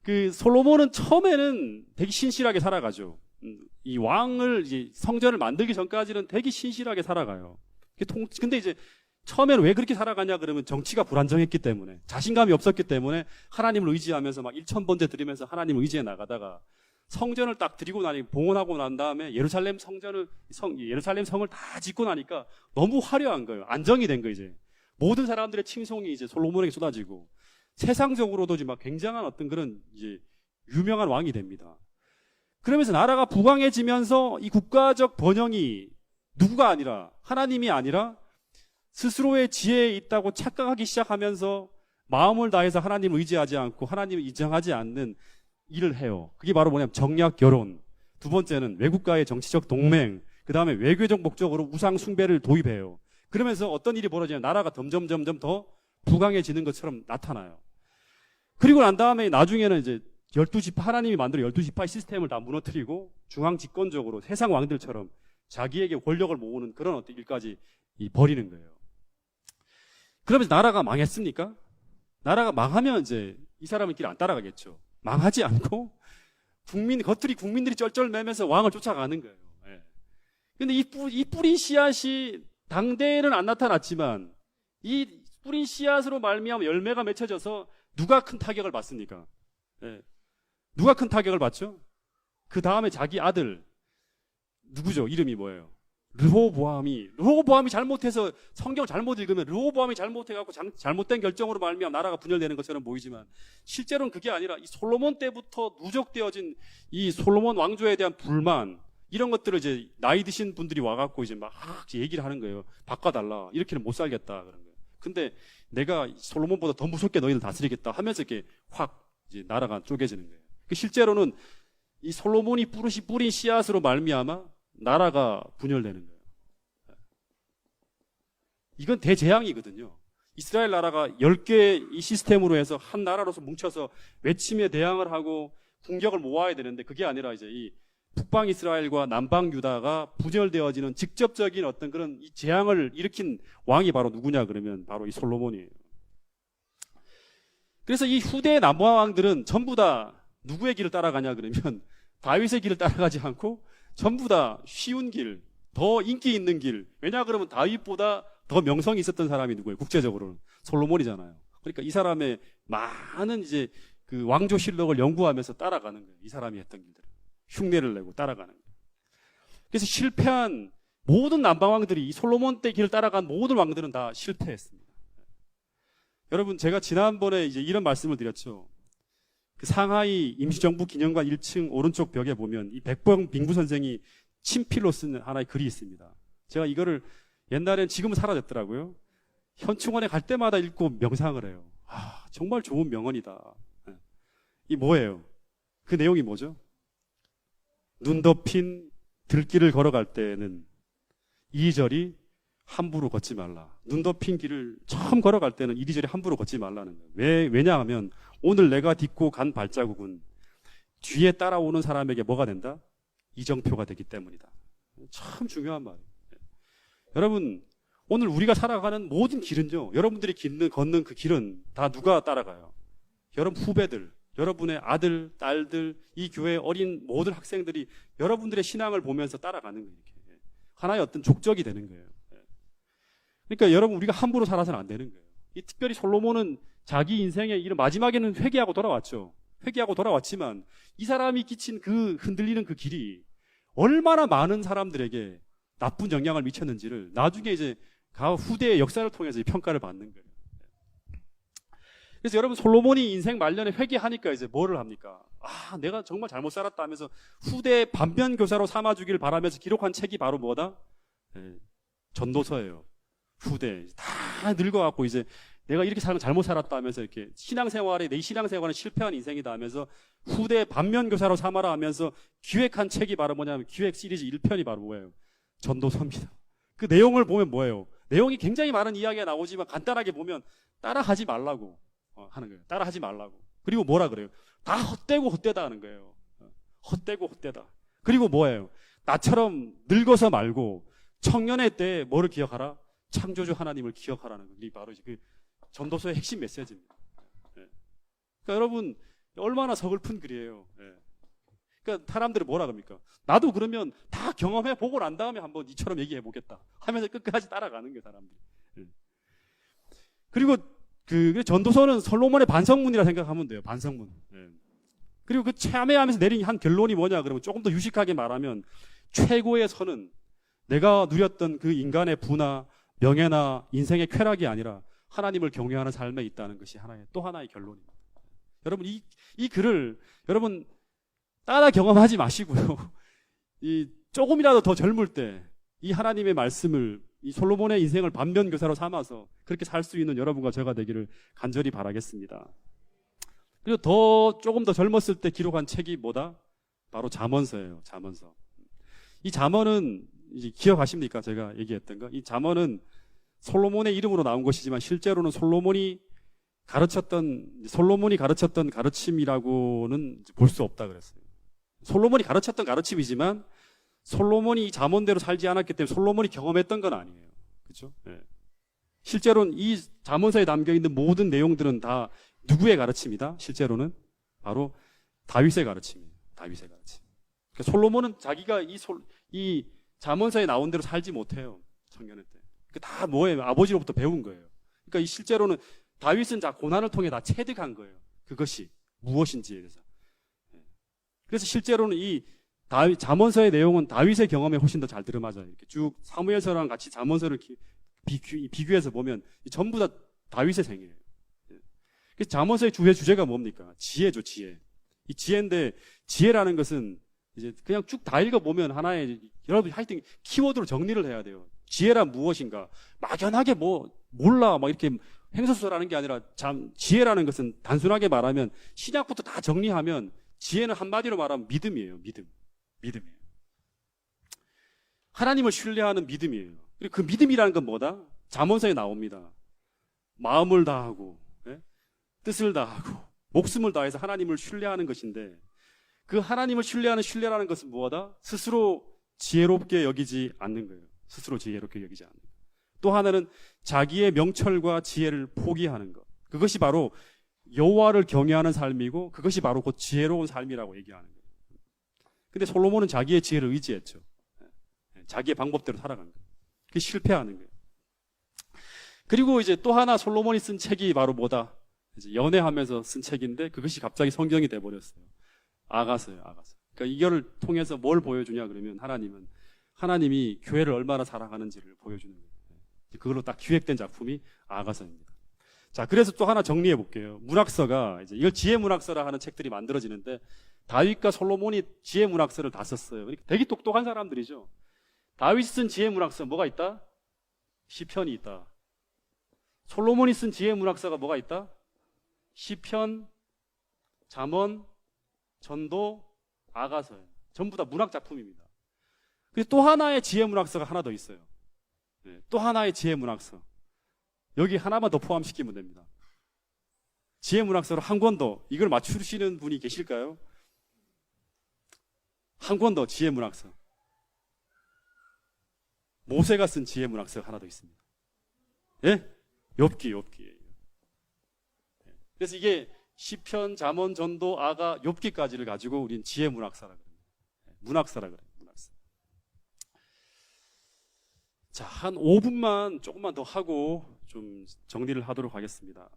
그 솔로몬은 처음에는 되게 신실하게 살아가죠. 이 왕을 이제 성전을 만들기 전까지는 되게 신실하게 살아가요. 근데 이제 처음에는 왜 그렇게 살아가냐 그러면 정치가 불안정했기 때문에 자신감이 없었기 때문에 하나님을 의지하면서 막 1,000번째 드리면서 하나님을 의지해 나가다가 성전을 딱 드리고 나니 봉헌하고 난 다음에 예루살렘 예루살렘 성을 다 짓고 나니까 너무 화려한 거예요. 안정이 된 거예요, 이제. 모든 사람들의 칭송이 이제 솔로몬에게 쏟아지고 세상적으로도 이제 막 굉장한 어떤 그런 이제 유명한 왕이 됩니다. 그러면서 나라가 부강해지면서 이 국가적 번영이 누구가 아니라 하나님이 아니라 스스로의 지혜에 있다고 착각하기 시작하면서 마음을 다해서 하나님을 의지하지 않고 하나님을 인정하지 않는 일을 해요. 그게 바로 뭐냐면 정략 결혼. 두 번째는 외국과의 정치적 동맹. 그 다음에 외교적 목적으로 우상 숭배를 도입해요. 그러면서 어떤 일이 벌어지냐면 나라가 점점 더 부강해지는 것처럼 나타나요. 그리고 난 다음에 나중에는 이제 12지파, 하나님이 만든 12지파 시스템을 다 무너뜨리고 중앙 집권적으로 세상 왕들처럼 자기에게 권력을 모으는 그런 어떤 일까지 벌이는 거예요. 그러면서 나라가 망했습니까? 나라가 망하면 이제 이 사람의 길 안 따라가겠죠. 망하지 않고 겉들이 국민들이 쩔쩔매면서 왕을 쫓아가는 거예요. 예. 근데 이 뿌린 씨앗이 당대에는 안 나타났지만 이 뿌린 씨앗으로 말미암아 열매가 맺혀져서 누가 큰 타격을 받습니까? 예. 누가 큰 타격을 받죠? 그 다음에 자기 아들 누구죠? 이름이 뭐예요? 르호보암이 잘못해서 성경 잘못 읽으면 르호보암이 잘못해갖고 잘못된 결정으로 말미암아 나라가 분열되는 것처럼 보이지만 실제로는 그게 아니라 이 솔로몬 때부터 누적되어진 이 솔로몬 왕조에 대한 불만 이런 것들을 이제 나이 드신 분들이 와갖고 이제 막 얘기를 하는 거예요. 바꿔달라. 이렇게는 못 살겠다 그런 거예요. 근데 내가 솔로몬보다 더 무섭게 너희를 다스리겠다 하면서 이렇게 확 이제 나라가 쪼개지는 거예요. 실제로는 이 솔로몬이 뿌린 씨앗으로 말미암아 나라가 분열되는 거예요. 이건 대재앙이거든요. 이스라엘 나라가 10개의 이 시스템으로 해서 한 나라로서 뭉쳐서 외침에 대항을 하고 공격을 모아야 되는데 그게 아니라 이제 이 북방 이스라엘과 남방 유다가 분열되어지는 직접적인 어떤 그런 이 재앙을 일으킨 왕이 바로 누구냐 그러면 바로 이 솔로몬이에요. 그래서 이 후대 남방 왕들은 전부 다 누구의 길을 따라가냐 그러면 다윗의 길을 따라가지 않고 전부 다 쉬운 길, 더 인기 있는 길. 왜냐 그러면 다윗보다 더 명성이 있었던 사람이 누구예요? 국제적으로는 솔로몬이잖아요. 그러니까 이 사람의 많은 이제 그 왕조 실력을 연구하면서 따라가는 거예요. 이 사람이 했던 길들. 흉내를 내고 따라가는 거예요. 그래서 실패한 모든 남방 왕들이 이 솔로몬 때 길을 따라간 모든 왕들은 다 실패했습니다. 여러분 제가 지난번에 이제 이런 말씀을 드렸죠. 그 상하이 임시정부 기념관 1층 오른쪽 벽에 보면 이 백범 빙구 선생이 친필로 쓴 하나의 글이 있습니다. 제가 이거를 옛날엔 지금은 사라졌더라고요. 현충원에 갈 때마다 읽고 명상을 해요. 정말 좋은 명언이다. 이 뭐예요? 그 내용이 뭐죠? 눈 덮인 들길을 걸어갈 때는 이리저리 함부로 걷지 말라. 눈 덮인 길을 처음 걸어갈 때는 이리저리 함부로 걷지 말라는 거예요. 왜냐하면 오늘 내가 딛고 간 발자국은 뒤에 따라오는 사람에게 뭐가 된다? 이정표가 되기 때문이다. 참 중요한 말이에요. 여러분 오늘 우리가 살아가는 모든 길은요. 여러분들이 걷는 그 길은 다 누가 따라가요? 여러분 후배들, 여러분의 아들, 딸들, 이 교회의 어린 모든 학생들이 여러분들의 신앙을 보면서 따라가는 거예요. 이렇게. 하나의 어떤 족적이 되는 거예요. 그러니까 여러분 우리가 함부로 살아서는 안 되는 거예요. 특별히 솔로몬은 자기 인생의 이런 마지막에는 회개하고 돌아왔죠. 회개하고 돌아왔지만 이 사람이 끼친 그 흔들리는 그 길이 얼마나 많은 사람들에게 나쁜 영향을 미쳤는지를 나중에 이제 후대의 역사를 통해서 이 평가를 받는 거예요. 그래서 여러분 솔로몬이 인생 말년에 회개하니까 이제 뭐를 합니까? 내가 정말 잘못 살았다 하면서 후대의 반면교사로 삼아주기를 바라면서 기록한 책이 바로 뭐다? 전도서예요. 후대 다 늙어갖고 이제 내가 이렇게 살면 잘못 살았다 하면서 이렇게 내 신앙생활은 실패한 인생이다 하면서 후대 반면교사로 삼아라 하면서 기획한 책이 바로 뭐냐면 기획 시리즈 1편이 바로 뭐예요? 전도서입니다. 그 내용을 보면 뭐예요? 내용이 굉장히 많은 이야기가 나오지만 간단하게 보면 따라하지 말라고 하는 거예요. 따라하지 말라고. 그리고 뭐라 그래요? 다 헛되고 헛되다 하는 거예요. 헛되고 헛되다. 그리고 뭐예요? 나처럼 늙어서 말고 청년의 때에 뭐를 기억하라? 창조주 하나님을 기억하라는 게 바로 그 전도서의 핵심 메시지입니다. 그러니까 여러분 얼마나 서글픈 글이에요. 그러니까 사람들은 뭐라 그럽니까? 나도 그러면 다 경험해 보고 난 다음에 한번 이처럼 얘기해 보겠다 하면서 끝까지 따라가는 거예요, 사람들이. 그리고 그 전도서는 솔로몬의 반성문이라 생각하면 돼요. 반성문. 그리고 그 참회하면서 내린 한 결론이 뭐냐 그러면 조금 더 유식하게 말하면 최고의 선은 내가 누렸던 그 인간의 부나 명예나 인생의 쾌락이 아니라 하나님을 경외하는 삶에 있다는 것이 또 하나의 결론입니다. 여러분 이 글을 여러분 따라 경험하지 마시고요. 조금이라도 더 젊을 때 이 하나님의 말씀을 이 솔로몬의 인생을 반면교사로 삼아서 그렇게 살 수 있는 여러분과 제가 되기를 간절히 바라겠습니다. 그리고 조금 더 젊었을 때 기록한 책이 뭐다? 바로 잠언서예요. 잠언서. 이 잠언은 이제 기억하십니까? 제가 얘기했던 거. 이 잠언은 솔로몬의 이름으로 나온 것이지만 실제로는 솔로몬이 가르쳤던 가르침이라고는 볼 수 없다 그랬어요. 솔로몬이 가르쳤던 가르침이지만 솔로몬이 이 잠언대로 살지 않았기 때문에 솔로몬이 경험했던 건 아니에요. 그렇죠? 네. 실제로는 이 잠언서에 담겨 있는 모든 내용들은 다 누구의 가르침이다? 실제로는 바로 다윗의 가르침이에요. 다윗의 가르침. 그러니까 솔로몬은 자기가 이 잠언서에 나온 대로 살지 못해요. 청년의 때. 다 뭐예요? 아버지로부터 배운 거예요. 그러니까 실제로는 다윗은 고난을 통해 다 체득한 거예요. 그것이 무엇인지에 대해서. 그래서 실제로는 이 잠언서의 내용은 다윗의 경험에 훨씬 더 잘 들어맞아요. 이렇게 쭉 사무엘서랑 같이 잠언서를 비교해서 보면 전부 다 다윗의 생애예요. 그래서 잠언서의 주제가 뭡니까? 지혜죠, 지혜. 이 지혜인데 지혜라는 것은 이제 그냥 쭉 다 읽어보면 하나의 여러분 하여튼 키워드로 정리를 해야 돼요. 지혜란 무엇인가? 막연하게 몰라 막 이렇게 횡설수설하는 게 아니라 지혜라는 것은 단순하게 말하면 신약부터 다 정리하면 지혜는 한마디로 말하면 믿음이에요. 믿음이에요. 하나님을 신뢰하는 믿음이에요. 그리고 그 믿음이라는 건 뭐다? 잠언서에 나옵니다. 마음을 다하고 뜻을 다하고 목숨을 다해서 하나님을 신뢰하는 것인데 그 하나님을 신뢰라는 것은 뭐다? 스스로 지혜롭게 여기지 않는 거예요. 스스로 지혜롭게 여기지 않는 거예요. 또 하나는 자기의 명철과 지혜를 포기하는 것. 그것이 바로 여호와를 경외하는 삶이고 그것이 바로 곧 지혜로운 삶이라고 얘기하는 거예요. 근데 솔로몬은 자기의 지혜를 의지했죠. 자기의 방법대로 살아간 거예요. 그게 실패하는 거예요. 그리고 이제 또 하나 솔로몬이 쓴 책이 바로 뭐다? 이제 연애하면서 쓴 책인데 그것이 갑자기 성경이 돼버렸어요. 아가서예요, 아가서. 그러니까 이거를 통해서 뭘 보여주냐 그러면 하나님이 교회를 얼마나 사랑하는지를 보여주는 거예요. 그걸로 딱 기획된 작품이 아가서입니다. 자, 그래서 또 하나 정리해 볼게요. 문학서가 이제 이걸 지혜 문학서라 하는 책들이 만들어지는데 다윗과 솔로몬이 지혜 문학서를 다 썼어요. 그러니까 되게 똑똑한 사람들이죠. 다윗이 쓴 지혜 문학서 뭐가 있다? 시편이 있다. 솔로몬이 쓴 지혜 문학서가 뭐가 있다? 시편, 잠언, 전도, 아가서예요. 전부 다 문학 작품입니다. 그리고 또 하나의 지혜 문학서가 하나 더 있어요. 또 하나의 지혜 문학서. 여기 하나만 더 포함시키면 됩니다. 지혜 문학서로 한 권 더. 이걸 맞추시는 분이 계실까요? 한 권 더 지혜 문학서. 모세가 쓴 지혜 문학서가 하나 더 있습니다. 예? 욥기. 그래서 이게 시편, 잠언, 전도, 아가, 욥기까지를 가지고 우리는 지혜 문학사라 그래요. 문학사라 그래요. 문학사. 자, 한 5분만 조금만 더 하고 좀 정리를 하도록 하겠습니다.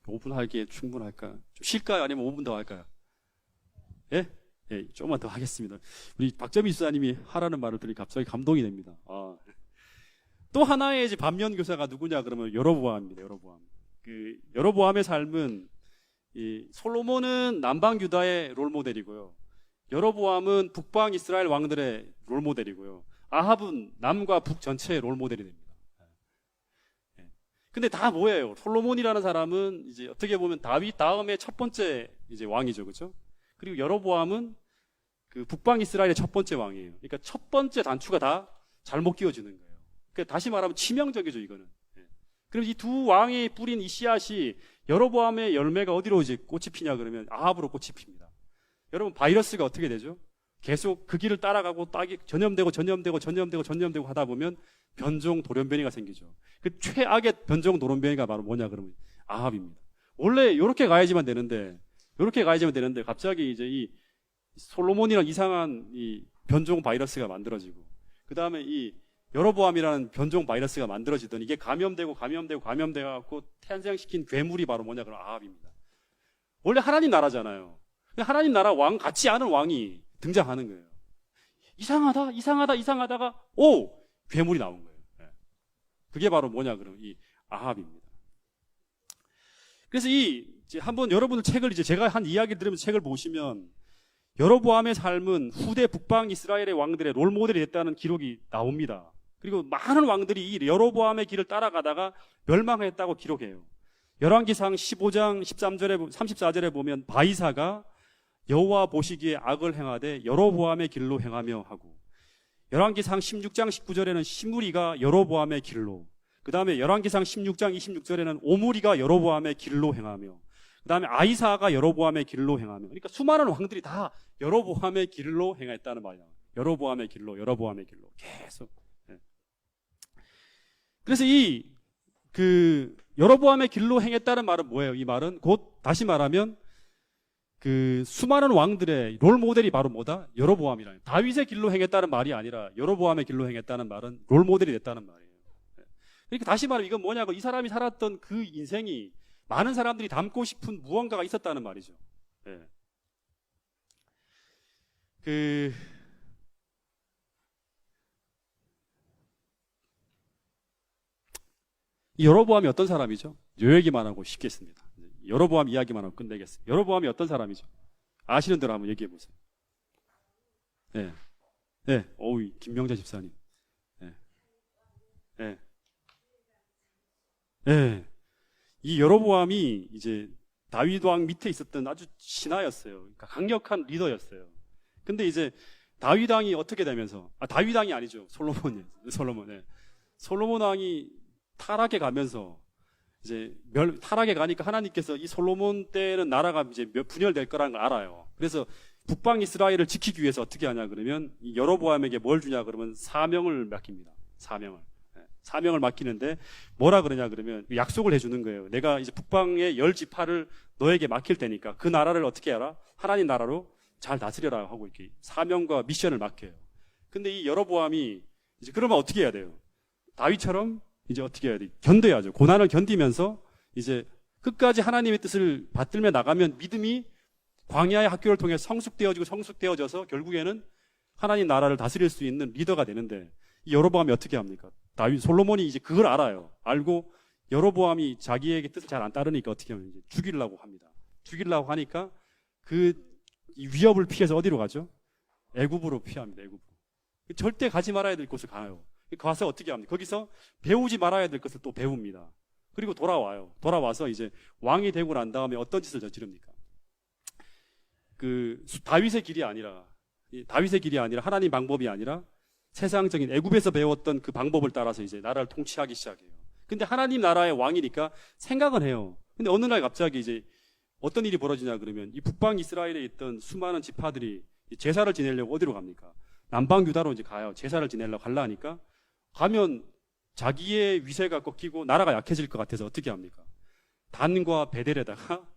5분 하기에 충분할까? 좀 쉴까요? 아니면 5분 더 할까요? 예? 예, 조금만 더 하겠습니다. 우리 박재민 수사님이 하라는 말을 들으니 갑자기 감동이 됩니다. 또 하나의 이제 반면교사가 누구냐 그러면 여로보암입니다. 여로보암의 삶은 솔로몬은 남방 유다의 롤모델이고요. 여로보암은 북방 이스라엘 왕들의 롤모델이고요. 아합은 남과 북 전체의 롤모델이 됩니다. 근데 다 뭐예요? 솔로몬이라는 사람은 이제 어떻게 보면 다윗 다음에 첫 번째 이제 왕이죠, 그렇죠? 그리고 여로보암은 그 북방 이스라엘의 첫 번째 왕이에요. 그러니까 첫 번째 단추가 다 잘못 끼워지는 거예요. 그러니까 다시 말하면 치명적이죠, 이거는. 그럼 이 두 왕이 뿌린 이 씨앗이 여로보암의 열매가 어디로 이제 꽃이 피냐 그러면 아합으로 꽃이 핍니다. 여러분 바이러스가 어떻게 되죠? 계속 그 길을 따라가고 딱이 전염되고 하다 보면 변종 돌연변이가 생기죠. 그 최악의 변종 돌연변이가 바로 뭐냐 그러면 아합입니다. 원래 이렇게 가야지만 되는데 갑자기 이제 이 솔로몬이랑 이상한 이 변종 바이러스가 만들어지고 그 다음에 이 여로보암이라는 변종 바이러스가 만들어지더니 이게 감염되고 탄생시킨 괴물이 바로 뭐냐 그러면 아합입니다. 원래 하나님 나라잖아요. 하나님 나라 왕 같지 않은 왕이 등장하는 거예요. 이상하다가 괴물이 나온 거예요. 그게 바로 뭐냐 그러면 이 아합입니다. 그래서 이제 한번 여러분들 책을 제가 한 이야기를 들으면서 책을 보시면 여로보암의 삶은 후대 북방 이스라엘의 왕들의 롤모델이 됐다는 기록이 나옵니다. 그리고 많은 왕들이 이 여로보암의 길을 따라가다가 멸망했다고 기록해요. 열왕기상 15장 13절에 34절에 보면 바이사가 여호와 보시기에 악을 행하되 여로보암의 길로 행하며 하고, 열왕기상 16장 19절에는 시므리가 여로보암의 길로, 그 다음에 열왕기상 16장 26절에는 오므리가 여로보암의 길로 행하며, 그 다음에 아이사가 여로보암의 길로 행하며, 그러니까 수많은 왕들이 다 여로보암의 길로 행했다는 말이에요. 여로보암의 길로 계속. 그래서 여로보암의 길로 행했다는 말은 뭐예요? 이 말은 곧 다시 말하면 그 수많은 왕들의 롤 모델이 바로 뭐다? 여로보암이라. 다윗의 길로 행했다는 말이 아니라 여로보암의 길로 행했다는 말은 롤 모델이 됐다는 말이에요. 그러니까 다시 말하면 이건 뭐냐고, 이 사람이 살았던 그 인생이 많은 사람들이 닮고 싶은 무언가가 있었다는 말이죠. 이 여로보암이 어떤 사람이죠? 요 얘기만 하고 쉽겠습니다. 여로보암 이야기만 하고 끝내겠습니다. 여로보암이 어떤 사람이죠? 아시는 대로 한번 얘기해 보세요. 어우, 김명자 집사님. 이 여로보암이 이제 다윗 왕 밑에 있었던 아주 신하였어요. 그러니까 강력한 리더였어요. 근데 이제 다윗 왕이 어떻게 되면서, 다윗 왕이 아니죠. 솔로몬. 솔로몬 왕이 타락해 가면서 이제 타락해 가니까 하나님께서 이 솔로몬 때는 나라가 이제 분열될 거라는 걸 알아요. 그래서 북방 이스라엘을 지키기 위해서 어떻게 하냐 그러면 이 여로보암에게 뭘 주냐 그러면 사명을 맡깁니다. 사명을 맡기는데 뭐라 그러냐 그러면 약속을 해주는 거예요. 내가 이제 북방의 10지파를 너에게 맡길 테니까 그 나라를 어떻게 하라? 하나님 나라로 잘 다스려라 하고 이렇게 사명과 미션을 맡겨요. 근데 이 여로보암이 이제 그러면 어떻게 해야 돼요? 다윗처럼 이제 어떻게 해야 돼? 견뎌야죠. 고난을 견디면서 이제 끝까지 하나님의 뜻을 받들며 나가면 믿음이 광야의 학교를 통해 성숙되어져서 결국에는 하나님 나라를 다스릴 수 있는 리더가 되는데, 이 여로보암이 어떻게 합니까? 솔로몬이 이제 그걸 알아요. 알고 여로보암이 자기에게 뜻을 잘 안 따르니까 어떻게 하면 이제 죽이려고 합니다. 죽이려고 하니까 그 위협을 피해서 어디로 가죠? 애굽으로 피합니다. 애굽. 절대 가지 말아야 될 곳을 가요. 가서 어떻게 합니까? 거기서 배우지 말아야 될 것을 또 배웁니다. 그리고 돌아와요. 돌아와서 이제 왕이 되고 난 다음에 어떤 짓을 저지릅니까? 다윗의 길이 아니라 하나님 방법이 아니라 세상적인 애굽에서 배웠던 그 방법을 따라서 이제 나라를 통치하기 시작해요. 근데 하나님 나라의 왕이니까 생각은 해요. 근데 어느 날 갑자기 이제 어떤 일이 벌어지냐 그러면 이 북방 이스라엘에 있던 수많은 지파들이 제사를 지내려고 어디로 갑니까? 남방 유다로 이제 가요. 제사를 지내려고 하려니까 가면 자기의 위세가 꺾이고 나라가 약해질 것 같아서 어떻게 합니까? 단과 베델에다가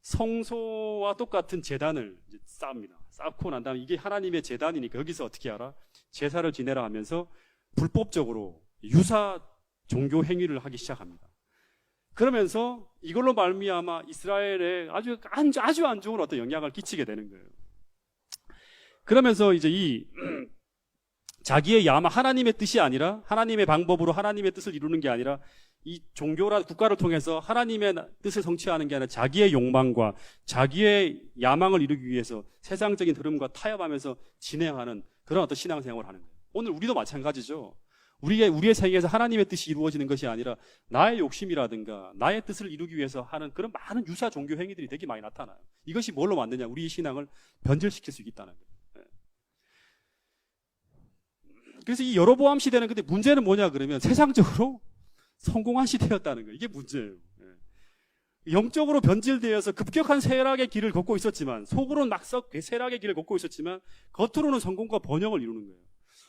성소와 똑같은 제단을 이제 쌓습니다. 쌓고 난 다음에 이게 하나님의 제단이니까 여기서 어떻게 하라? 제사를 지내라 하면서 불법적으로 유사 종교 행위를 하기 시작합니다. 그러면서 이걸로 말미암아 이스라엘에 아주 안 좋은 어떤 영향을 끼치게 되는 거예요. 그러면서 이제 자기의 하나님의 뜻이 아니라 하나님의 방법으로 하나님의 뜻을 이루는 게 아니라 이 종교라 국가를 통해서 하나님의 뜻을 성취하는 게 아니라 자기의 욕망과 자기의 야망을 이루기 위해서 세상적인 흐름과 타협하면서 진행하는 그런 어떤 신앙생활을 하는 거예요. 오늘 우리도 마찬가지죠. 우리의 생애에서 하나님의 뜻이 이루어지는 것이 아니라 나의 욕심이라든가 나의 뜻을 이루기 위해서 하는 그런 많은 유사 종교 행위들이 되게 많이 나타나요. 이것이 뭘로 만드냐? 우리의 신앙을 변질시킬 수 있다는 거예요. 그래서 이 여로보암 시대는 근데 문제는 뭐냐 그러면 세상적으로 성공한 시대였다는 거예요. 이게 문제예요. 영적으로 변질되어서 급격한 쇠락의 길을 걷고 있었지만 속으로는 쇠락의 길을 걷고 있었지만 겉으로는 성공과 번영을 이루는 거예요.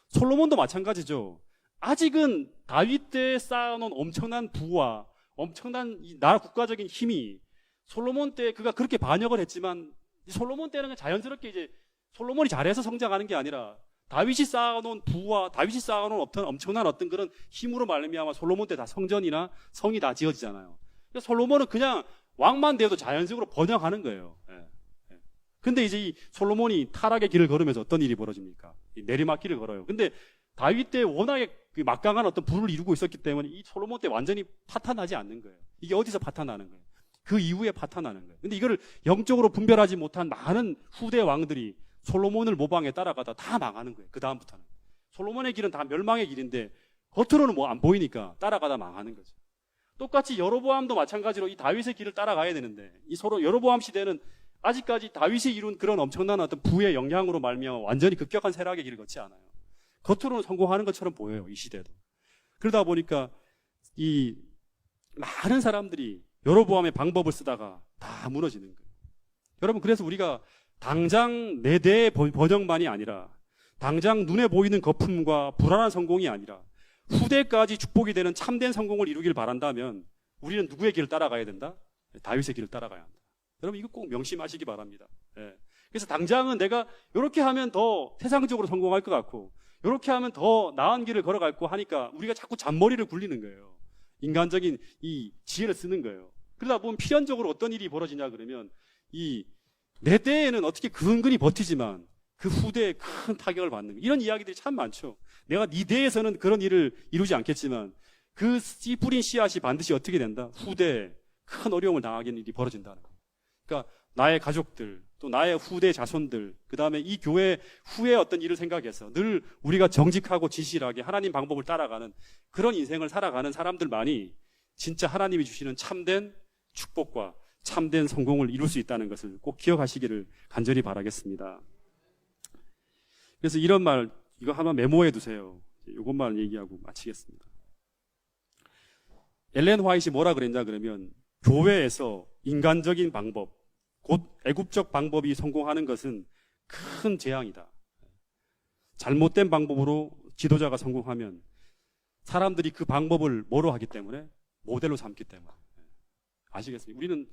솔로몬도 마찬가지죠. 아직은 다윗 때 쌓아놓은 엄청난 부와 엄청난 이 나라 국가적인 힘이 솔로몬 때 그가 그렇게 반역을 했지만 솔로몬 때는 자연스럽게 이제 솔로몬이 잘해서 성장하는 게 아니라 다윗이 쌓아놓은 부와 다윗이 쌓아놓은 어떤 엄청난 어떤 그런 힘으로 말미암아 솔로몬 때 다 성전이나 성이 다 지어지잖아요. 그러니까 솔로몬은 그냥 왕만 되어도 자연적으로 번영하는 거예요. 예. 예. 근데 이제 이 솔로몬이 타락의 길을 걸으면서 어떤 일이 벌어집니까? 이 내리막길을 걸어요. 근데 다윗 때 워낙에 그 막강한 어떤 부를 이루고 있었기 때문에 이 솔로몬 때 완전히 파탄나지 않는 거예요. 이게 어디서 파탄나는 거예요? 그 이후에 파탄나는 거예요. 근데 이거를 영적으로 분별하지 못한 많은 후대 왕들이 솔로몬을 모방해 따라가다 다 망하는 거예요. 그 다음부터는. 솔로몬의 길은 다 멸망의 길인데 겉으로는 뭐 안 보이니까 따라가다 망하는 거죠. 똑같이 여로보암도 마찬가지로 이 다윗의 길을 따라가야 되는데 이 서로 여로보암 시대는 아직까지 다윗이 이룬 그런 엄청난 어떤 부의 영향으로 말미암아 완전히 급격한 쇠락의 길을 걷지 않아요. 겉으로는 성공하는 것처럼 보여요. 이 시대도. 그러다 보니까 이 많은 사람들이 여로보암의 방법을 쓰다가 다 무너지는 거예요. 여러분, 그래서 우리가 당장 내 대의 번영만이 아니라 당장 눈에 보이는 거품과 불안한 성공이 아니라 후대까지 축복이 되는 참된 성공을 이루길 바란다면 우리는 누구의 길을 따라가야 된다? 다윗의 길을 따라가야 한다. 여러분, 이거 꼭 명심하시기 바랍니다. 예. 그래서 당장은 내가 이렇게 하면 더 세상적으로 성공할 것 같고 이렇게 하면 더 나은 길을 걸어갈 거 하니까 우리가 자꾸 잔머리를 굴리는 거예요. 인간적인 이 지혜를 쓰는 거예요. 그러다 보면 필연적으로 어떤 일이 벌어지냐 그러면 내 때에는 어떻게 근근히 버티지만 그 후대에 큰 타격을 받는 이런 이야기들이 참 많죠. 내가 네 대에서는 그런 일을 이루지 않겠지만 그 씨 뿌린 씨앗이 반드시 어떻게 된다? 후대에 큰 어려움을 당하는 일이 벌어진다는 거예요. 그러니까 나의 가족들, 또 나의 후대 자손들, 그 다음에 이 교회 후에 어떤 일을 생각해서 늘 우리가 정직하고 진실하게 하나님 방법을 따라가는 그런 인생을 살아가는 사람들만이 진짜 하나님이 주시는 참된 축복과 참된 성공을 이룰 수 있다는 것을 꼭 기억하시기를 간절히 바라겠습니다. 그래서 이런 말, 이거 하나 메모해 두세요. 이것만 얘기하고 마치겠습니다. 엘렌 화이트이 뭐라 그랬냐 그러면 교회에서 인간적인 방법, 곧 애굽적 방법이 성공하는 것은 큰 재앙이다. 잘못된 방법으로 지도자가 성공하면 사람들이 그 방법을 뭐로 하기 때문에? 모델로 삼기 때문에. 아시겠습니까? 우리는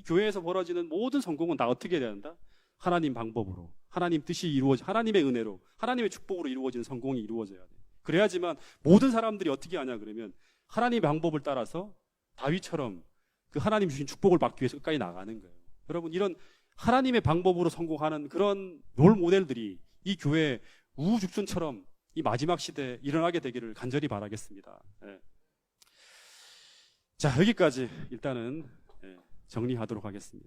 교회에서 벌어지는 모든 성공은 다 어떻게 해야 된다? 하나님 방법으로, 하나님 뜻이 이루어져, 하나님의 은혜로, 하나님의 축복으로 이루어지는 성공이 이루어져야 돼. 그래야지만 모든 사람들이 어떻게 하냐 그러면 하나님의 방법을 따라서 다윗처럼 그 하나님 주신 축복을 받기 위해서 끝까지 나가는 거예요. 여러분, 이런 하나님의 방법으로 성공하는 그런 롤 모델들이 이 교회 우후죽순처럼 이 마지막 시대에 일어나게 되기를 간절히 바라겠습니다. 예. 자, 여기까지 일단은 정리하도록 하겠습니다.